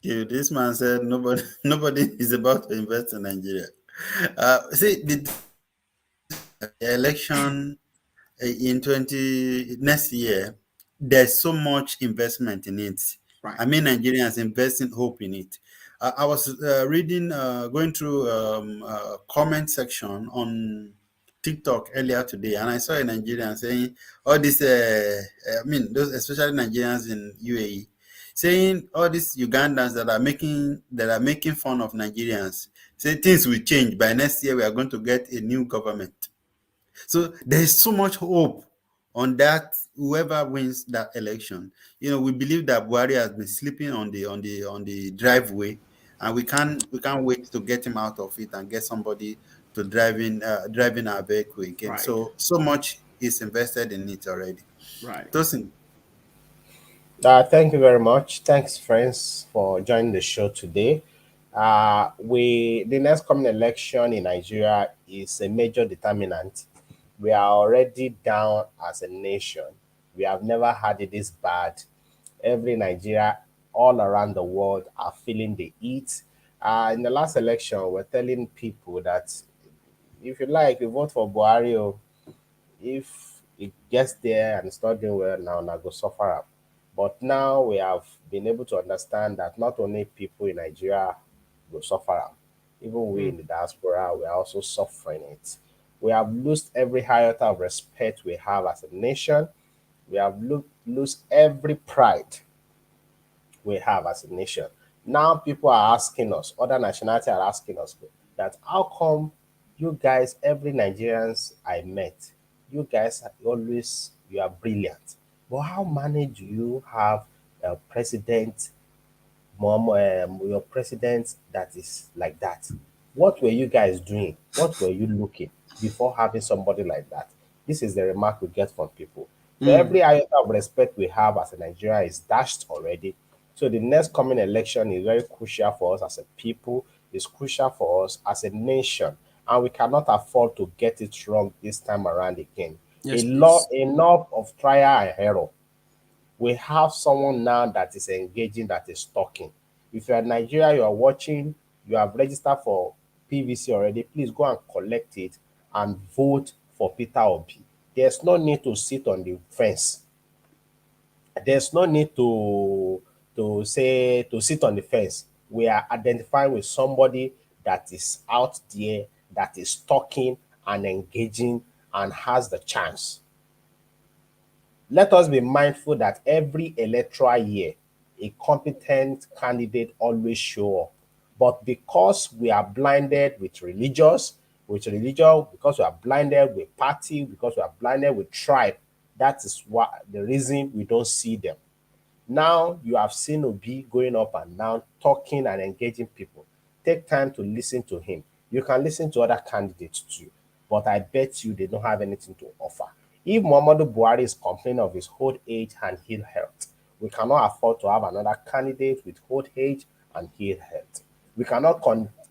This man said nobody is about to invest in Nigeria. See, the election in 20 next year, there's so much investment in it. Right. I mean, Nigerians investing hope in it. I was reading, going through comment section on TikTok earlier today, and I saw a Nigerian saying all this. I mean, those especially Nigerians in UAE, saying all these Ugandans that are making fun of Nigerians, say things will change by next year. We are going to get a new government. So there is so much hope on that. Whoever wins that election, we believe that Buhari has been sleeping on the driveway, and we can't wait to get him out of it and get somebody to driving our vehicle again. Right. So much is invested in it already. Right. Tosin, Thank you very much. Thanks, friends, for joining the show today. The next coming election in Nigeria is a major determinant. We are already down as a nation. We have never had it this bad. Every Nigeria all around the world are feeling the heat. In the last election, we're telling people that if you like, you vote for Buhari. If it gets there and it's not doing well now, go suffer up. But now we have been able to understand that not only people in Nigeria will suffer, even we in the diaspora, we are also suffering it. We have lost every iota of respect we have as a nation. We have lost every pride we have as a nation. Now people are asking us, other nationalities are asking us that how come you guys, every Nigerians I met, you guys are always you are brilliant. But how manage you have a president mom, your president that is like that. What were you guys doing? What were you looking before having somebody like that? This is the remark we get from people. So Mm. every iota of respect we have as a Nigerian is dashed already. So the next coming election is very crucial for us as a people. It's crucial for us as a nation, and we cannot afford to get it wrong this time around again. Yes, please. Enough of trial and error. We have someone now that is engaging, that is talking. If you're in Nigeria, you are watching, you have registered for PVC already, please go and collect it and vote for Peter Obi. There's no need to sit on the fence. There's no need to sit on the fence. We are identifying with somebody that is out there, that is talking and engaging and has the chance. Let us be mindful that every electoral year, a competent candidate always show up. But because we are blinded with religion, because we are blinded with party, because we are blinded with tribe, that is what the reason we don't see them. Now you have seen Obi going up and down, talking and engaging people. Take time to listen to him. You can listen to other candidates too, but I bet you they don't have anything to offer. If Muhammadu Buhari is complaining of his old age and ill health, we cannot afford to have another candidate with old age and ill health. We cannot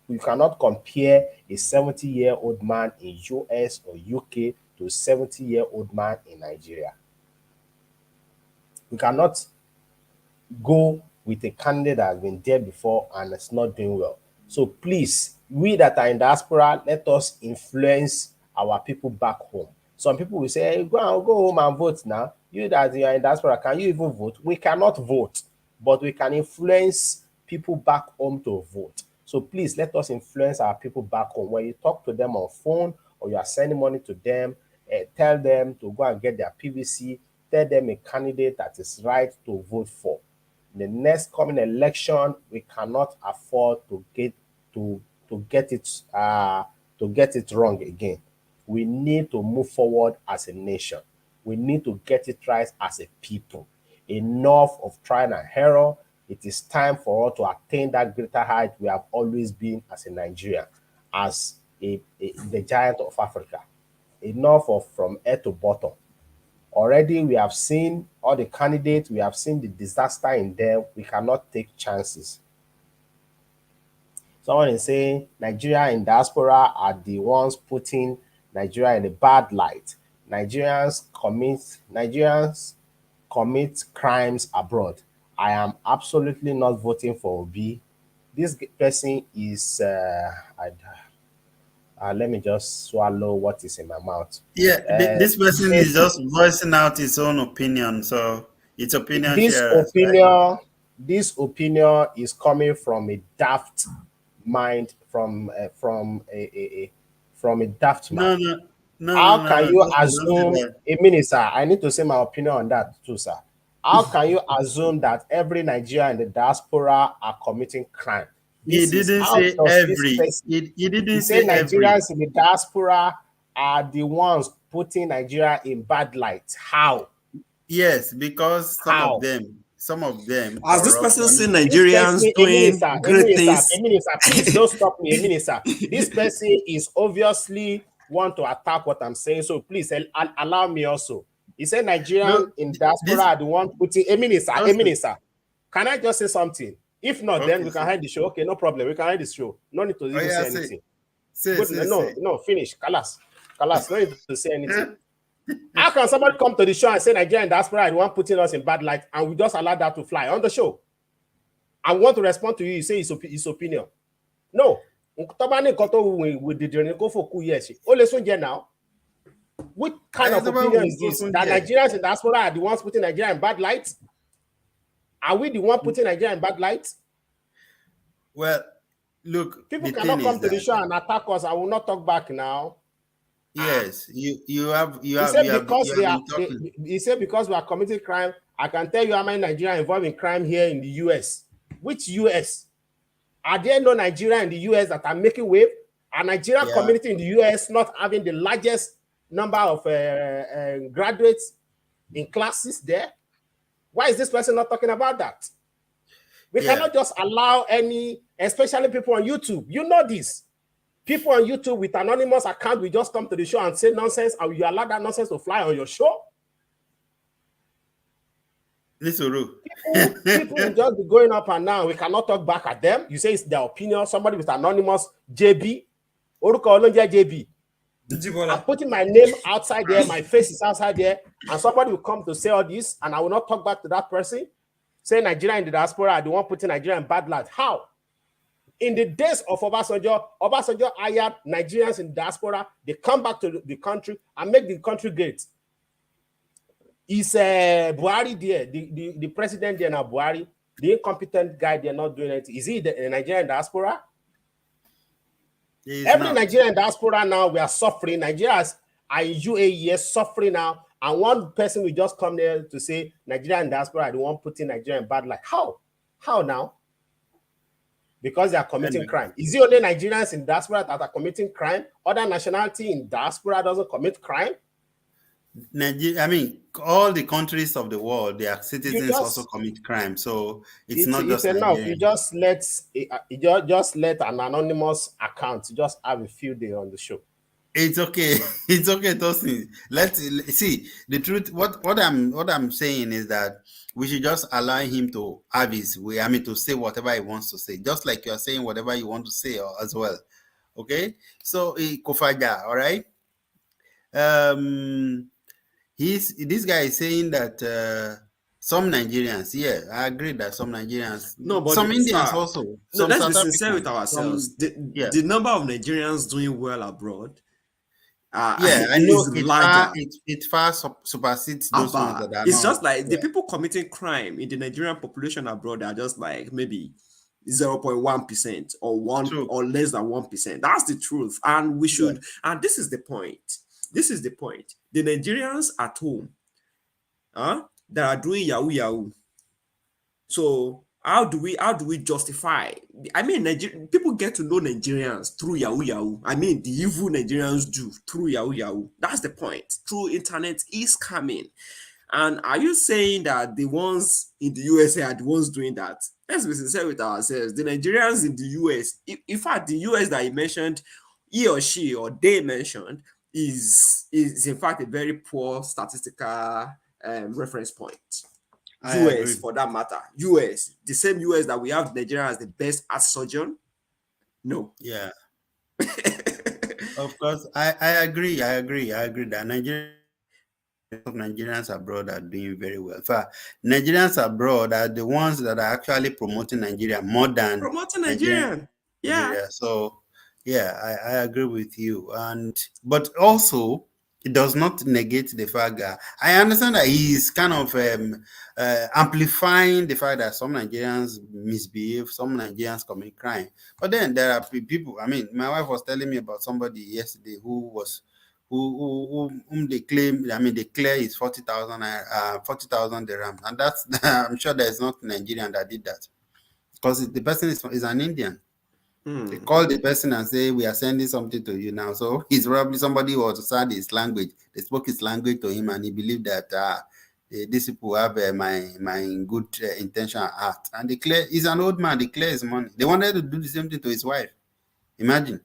we cannot compare a 70-year-old man in US or UK to a 70-year-old man in Nigeria. We cannot go with a candidate that has been there before and is not doing well. So please, we that are in diaspora, let us influence our people back home. Some people will say, hey, go home and vote now. You that you are in diaspora, can you even vote? We cannot vote, but we can influence people back home to vote. So please let us influence our people back home. When you talk to them on phone or you are sending money to them, tell them to go and get their PVC, tell them a candidate that is right to vote for. In the next coming election, we cannot afford to to get it to get it wrong again. We need to move forward as a nation. We need to get it right as a people. Enough of trying and error. It is time for us to attain that greater height we have always been as a Nigerian, as the giant of Africa. Enough of from head to bottom. Already we have seen all the candidates, we have seen the disaster in them. We cannot take chances. Someone is saying Nigeria in diaspora are the ones putting Nigeria in a bad light. Nigerians commit crimes abroad. I am absolutely not voting for Obi. This person is let me just swallow what is in my mouth. Yeah, this person This is just voicing out his own opinion. So it's opinion this sharers, right? opinion this opinion is coming from a daft mind, from a daft No, man. no, no, no, How no, can no. you Don't say assume that. a minute, sir? I need to say my opinion on that too, sir. How can you assume that every Nigerian in the diaspora are committing crime? He This is didn't how say does this every. person? He He didn't said say every. Nigerians in the diaspora are the ones putting Nigeria in bad light. How? Yes, because How? some of them As this corrupt. person say This person, Nigerians a minute, doing sir, a great minute, sir, things. a minute, sir. Please don't stop me, a minute, sir. This person is obviously want to attack what I'm saying. So please allow me also. He said No, Nigerian in diaspora this are the one putting a minute, sir, a just minute, sir. Can I just say something? If not, then okay. we can So, hide the show. Okay, no problem. We can hide the show. No need to oh even yeah, say say, anything. say, Good. say, No, say. no, finish. Kalas. Kalas, no need to say anything. How can somebody come to the show and say Nigerian diaspora is the one putting us in bad light and we just allow that to fly on the show? I want to respond to you. You say his opinion. No. We did go for 2 years. Oh, listen here now. What kind I of never opinion will is go this? soon That here. Nigerians in diaspora are the ones putting Nigeria in bad light? Are we the one putting Nigeria in bad light? Well, look, People the thing cannot come is to the that show and attack us. I will not talk back now. yes, you have you He have said you have because you they have are been talking. he said because we are committing crime. I can tell you how many Nigerians involved in crime here in the US. Which US? Are there no Nigerians in the US that are making wave? A Nigerian Yeah, community in the US not having the largest number of graduates in classes there? Why is this person not talking about that? We yeah. cannot just allow any, especially people on YouTube. You know this. People on YouTube with anonymous account will just come to the show and say nonsense, and you allow that nonsense to fly on your show. Lisuru. People will just be going up and down. We cannot talk back at them. You say it's their opinion. Somebody with anonymous JB, Oruko Olonja JB. I'm putting my name outside there, my face is outside there, and somebody will come to say all this, and I will not talk back to that person. Say Nigeria in the diaspora are the one putting Nigeria in bad light. How? In the days of Obasanjo hired Nigerians in diaspora. They come back to the country and make the country great. Is Buhari there, the president there now, Buhari, the incompetent guy, they're not doing it. Is he the Nigerian diaspora? He's Every not. Nigerian diaspora now, we are suffering. Nigerians are in UAE suffering now. And one person will just come there to say Nigerian diaspora are the one putting Nigeria in bad light. How? How now? Because they are committing crime. Is it only Nigerians in diaspora that are committing crime? Other nationality in diaspora doesn't commit crime? Nigeria, I mean, all the countries of the world, their citizens also commit crime. So it's not it's just enough. Nigeria. You just let an anonymous account just have a few days on the show. It's okay. It's okay, Tosin. Let's see the truth. What I'm saying is that we should just allow him to have his way. I mean, to say whatever he wants to say, just like you are saying whatever you want to say as well. Okay. So Kofaja, all right. This guy is saying that some Nigerians, yeah, I agree that some Nigerians, No, but some Indians sir, also, no, some let's be South sincere with Africans, ourselves. some yeah. The number of Nigerians doing well abroad Yeah, I know is larger. it far supersedes those ones that are It's not. just like the Yeah, people committing crime in the Nigerian population abroad are just like maybe 0.1% or one true. or less than 1%. That's the truth. And we Yeah, should, and this is the point. This is the point. The Nigerians at home that are doing Yahoo Yahoo. So how do we justify? I mean, people get to know Nigerians through Yahoo Yahoo. I mean, the evil Nigerians do through Yahoo Yahoo. That's the point. Through internet is coming. And are you saying that the ones in the USA are the ones doing that? Let's be sincere with ourselves. The Nigerians in the US, in fact, the US that he mentioned, he or she or they mentioned, is in fact a very poor statistical reference point. I US, agree. for that matter, US, the same US that we have Nigeria as the best art surgeon. No. Yeah, of course, I agree. I agree that Nigerians abroad are doing very well. In fact, Nigerians abroad are the ones that are actually promoting Nigeria more than Promoting Nigerian Nigerian. Yeah. Nigeria. So yeah, I agree with you. But also it does not negate the fact that I understand that he's kind of amplifying the fact that some Nigerians misbehave, some Nigerians commit crime. But then there are people. I mean, my wife was telling me about somebody yesterday whom they claim. I mean, they clear is 40,000 dirham, and that's I'm sure there's not Nigerian that did that because the person is an Indian. They call the person and say, we are sending something to you now. So he's probably somebody who understands his language. They spoke his language to him and he believed that these people have my good intention at heart. And he's an old man, they clear his money. They wanted to do the same thing to his wife. Imagine.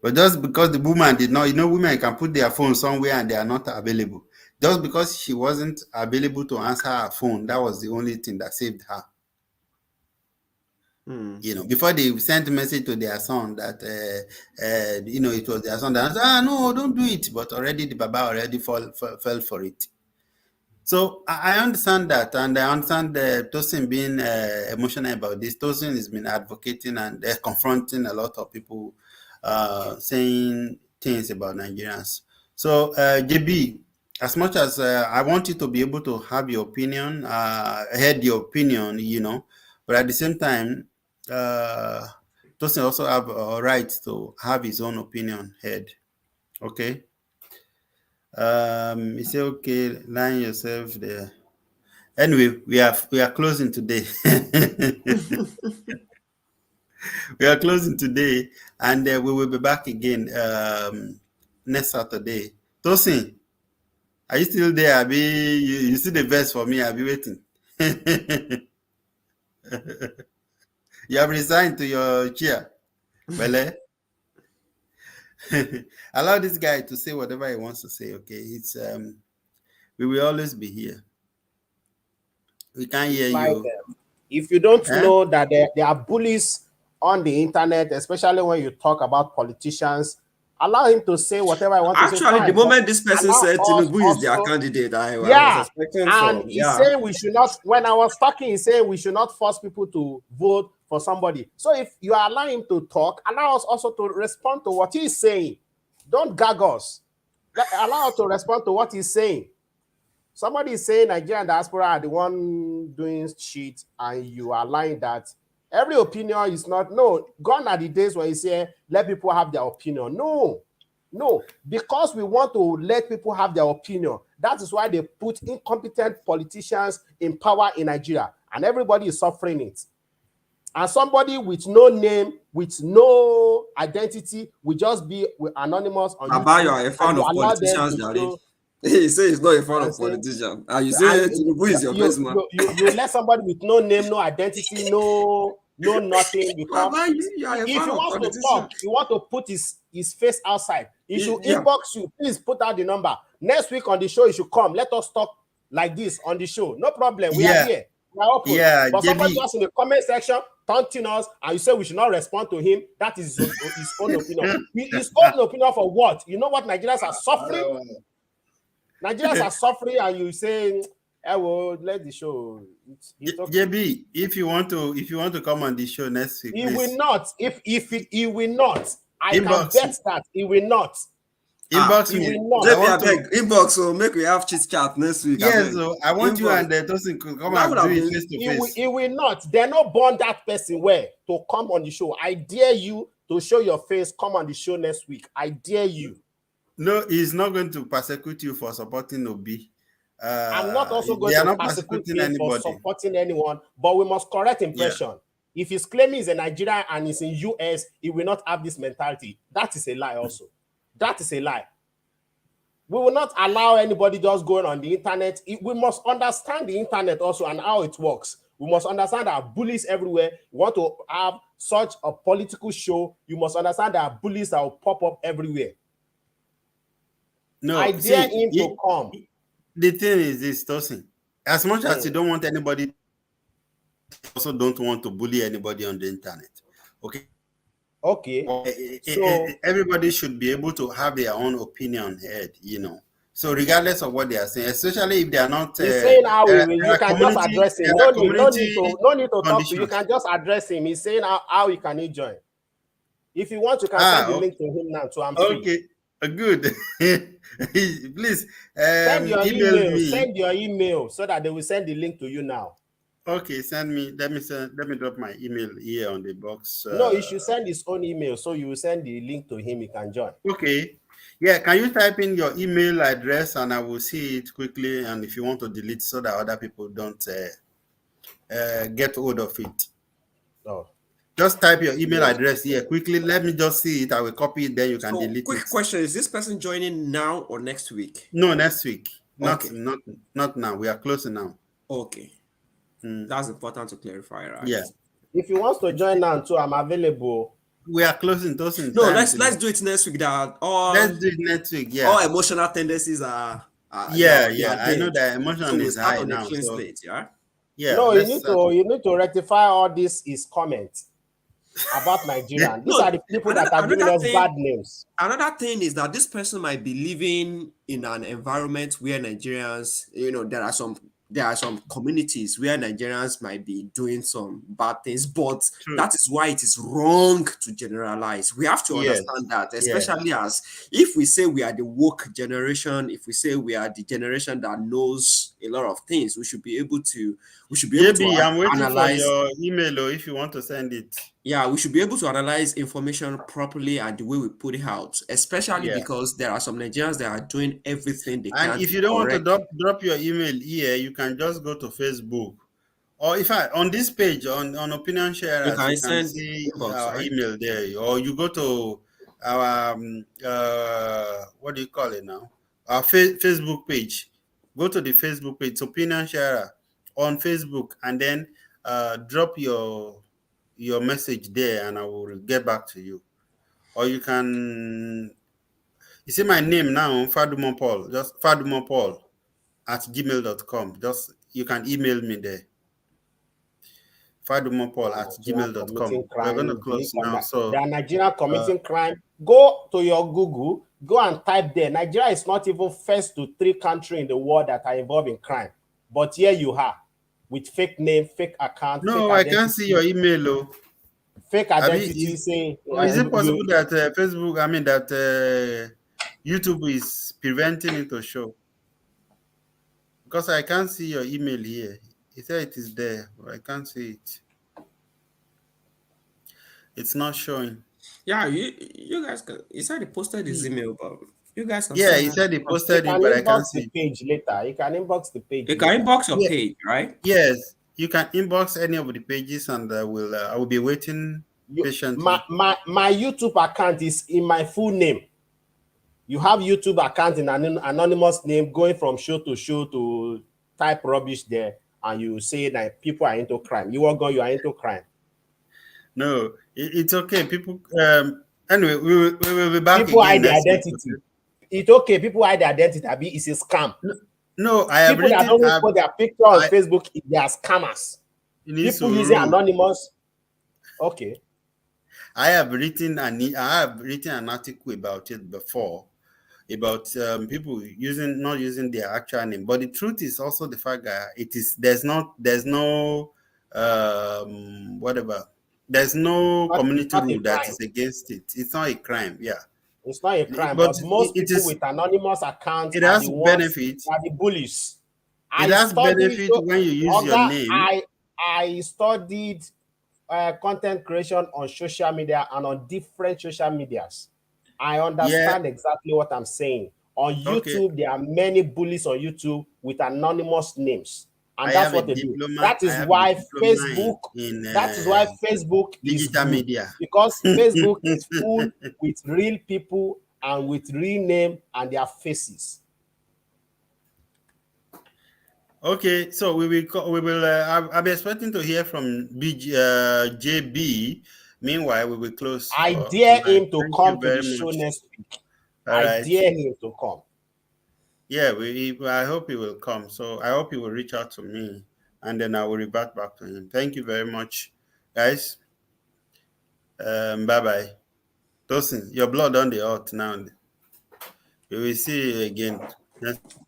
But just because the woman did not, women can put their phone somewhere and they are not available. Just because she wasn't available to answer her phone, that was the only thing that saved her. Before they sent a message to their son that, it was their son that said, no, don't do it. But already the Baba already fell for it. So I understand that. And I understand Tosin being emotional about this. Tosin has been advocating and confronting a lot of people saying things about Nigerians. So, JB, as much as I want you to be able to have your opinion, head your opinion, but at the same time, Tosin also have a right to have his own opinion heard. Okay. You say okay, line yourself there. Anyway, we are closing today. We are closing today, and we will be back again next Saturday. Tosin, are you still there? Abi, you see the verse for me? I'll be waiting. You have resigned to your chair. Well, allow this guy to say whatever he wants to say. Okay, it's we will always be here. We can't hear Like, you. if you don't Eh? know that there are bullies on the internet, especially when you talk about politicians, allow him to say whatever I want to say. Actually, the Fine, but moment this person allow said us Tinubu is their also. candidate, I was Yeah, expecting and some. he's Yeah. saying we should not. When I was talking, he's saying we should not force people to vote for somebody. So if you allow him to talk, allow us also to respond to what he's saying. Don't gag us. Allow us to respond to what he's saying. Somebody is saying Nigerian diaspora are the one doing shit, and you are lying that every opinion is not. No, gone are the days when you say let people have their opinion. No, because we want to let people have their opinion. That is why they put incompetent politicians in power in Nigeria, and everybody is suffering it. And somebody with no name, with no identity, will just be anonymous on Baba, you YouTube, are a and fan you of allow them politicians, to Jare. show He say he's not a fan and of say, politicians. And you and say Tinubu is your best man. you let somebody with no name, no identity, no nothing become. Baba, you are a If fan he of wants to politicians. talk, you want to put his face outside. He should Yeah. inbox you. Please put out the number. Next week on the show, you should come. Let us talk like this on the show. No problem. We are Yeah, here. We are open. yeah, But somebody JB. just in the comment section taunting us, and you say we should not respond to him. That is his own opinion. His own opinion for what? You know what Nigerians are suffering? Nigerians are suffering, and you say, "I will let the show." It's okay. JB, if you want to come on the show next week, He will please not. He will not. I can inbox bet that he will not. Ah, inbox He me. will not. I JB, I want to. beg, inbox, so make we have chit chat next week. I Yes, beg. so I want you Inbox. and Tosin to come That would and do have it been. face to face. He will not. They're not born that person where to come on the show. I dare you to show your face. Come on the show next week. I dare you. No, he's not going to persecute you for supporting Obi. I'm not also They going are to not persecute persecuting him for anybody. supporting anyone, but we must correct Yeah. impression. If he's claiming he's a Nigerian and he's in US, he will not have this mentality. That is a lie also. That is a lie. We will not allow anybody just going on the internet. We must understand the internet also and how it works. We must understand that bullies everywhere. You want to have such a political show, you must understand that bullies that will pop up everywhere. I No, dare see, him to come. the thing is this, Tosin. As much as you don't want anybody, you also don't want to bully anybody on the internet. Okay. Okay. So Everybody should be able to have their own opinion heard. So regardless of what they are saying, especially if they are not, he's saying how there you are can just community, address him. there No are need, community no need to talk to you. You conditions. can just address him. He's saying how he can join. If you want, you can send the link to him now. So I'm free. Okay, good. Please Send your email email. me. Send your email so that they will send the link to you now. Okay, send me. Let me drop my email here on the box. No, you should send his own email. So you will send the link to him. He can join. Okay. Yeah, can you type in your email address and I will see it quickly? And if you want to delete so that other people don't get hold of it. Oh. Just type your email address here quickly. Let me just see it. I will copy it, then you can So, delete quick it. question: is this person joining now or next week? No, next week. Okay. Not now. We are closing now. Okay. That's important to clarify, right? Yeah. If he wants to join now too, I'm available. We are closing those in No, time. let's do it next week. That Let's do it next week. Yeah. all emotional tendencies are Yeah. they are I know dead. that emotion So we is start high on a now. clean So slate, yeah. yeah. No, you let's need to rectify all this his comments about Nigerian. These No, are the people that are giving us bad names. Another thing is that this person might be living in an environment where Nigerians, there are some there are some communities where Nigerians might be doing some bad things, but True. that is why it is wrong to generalize. We have to Yes. understand that, Yeah. especially as if we say we are the woke generation, if we say we are the generation that knows a lot of things, we should be able to JB, I'm waiting for analyze. your email or if you want to send it. Yeah, we should be able to analyze information properly and the way we put it out, especially Yeah. because there are some Nigerians that are doing everything they And can if to you don't want to correct. drop your email here, you can just go to Facebook. Or if I on this page on opinion You sharers, you can can send see inbox, our right? email there. Or you go to our what do you call it now? Our Facebook page. Go to the Facebook page, it's opinion sharer on Facebook, and then drop your message there, and I will get back to you. Or you can you see my name now, Fadumon Paul, just Fadumon Paul at gmail.com. Just you can email me there. Fadumopol at Nigerian gmail.com. committing We're going to crime, close now. they So, are Nigerian uh, committing crime. Go to your Google, go and type there. Nigeria is not even first to 3 countries in the world that are involved in crime. But here you are, with fake name, fake account, no, I can't see your email. Oh. fake Abi, identity saying or is it you possible that Facebook, I mean, that YouTube is preventing it to show? Because I can't see your email here. It said it is there, but I can't see it. It's not showing. Yeah, you guys can. He said he posted his Hmm. email, but you guys can Yeah, still he have. said he you posted it, can but I inbox can't see the it. page later. You can inbox the page You can later. inbox your Yeah, page, right? yes, you can inbox any of the pages, and I will be waiting My, patiently. my YouTube account is in my full name. You have YouTube account in an anonymous name going from show to type rubbish there, and you say that people are into crime. You are into crime. No, it's okay. People, anyway, we will be back People again hide their next week. identity. Okay? It's okay. People hide their identity. Abi, it's a scam. No, no, I have People that written. don't even put their picture on I Facebook, they are scammers. need People using to. anonymous. Okay. I have written an article about it before, about people using not using their actual name. But the truth is also the fact that it is there's no whatever there's no It's community not a rule that crime. is against it. It's not a crime. Yeah, It's not a crime, but but most it people is with anonymous accounts it are has the ones, benefit. are the bullies. It I has studied benefit so when you use your Oga, name. I studied content creation on social media and on different social medias. I Yeah, understand exactly what I'm saying. On okay. YouTube, there are many bullies on YouTube with anonymous names, and I that's have a what they do. diploma. I have a diploma in That is why Facebook is digital good, media. because Facebook is full with real people and with real name and their faces. Okay, so we will. I'll be expecting to hear from JB. Meanwhile, we will close I for dare tonight. him to Thank you come to the very show much. next week. All I right. dare him to come. Yeah, I hope he will come. So I hope he will reach out to me, and then I will revert back to him. Thank you very much, guys. Bye bye. Tosin, your blood on the earth now. We will see you again next week.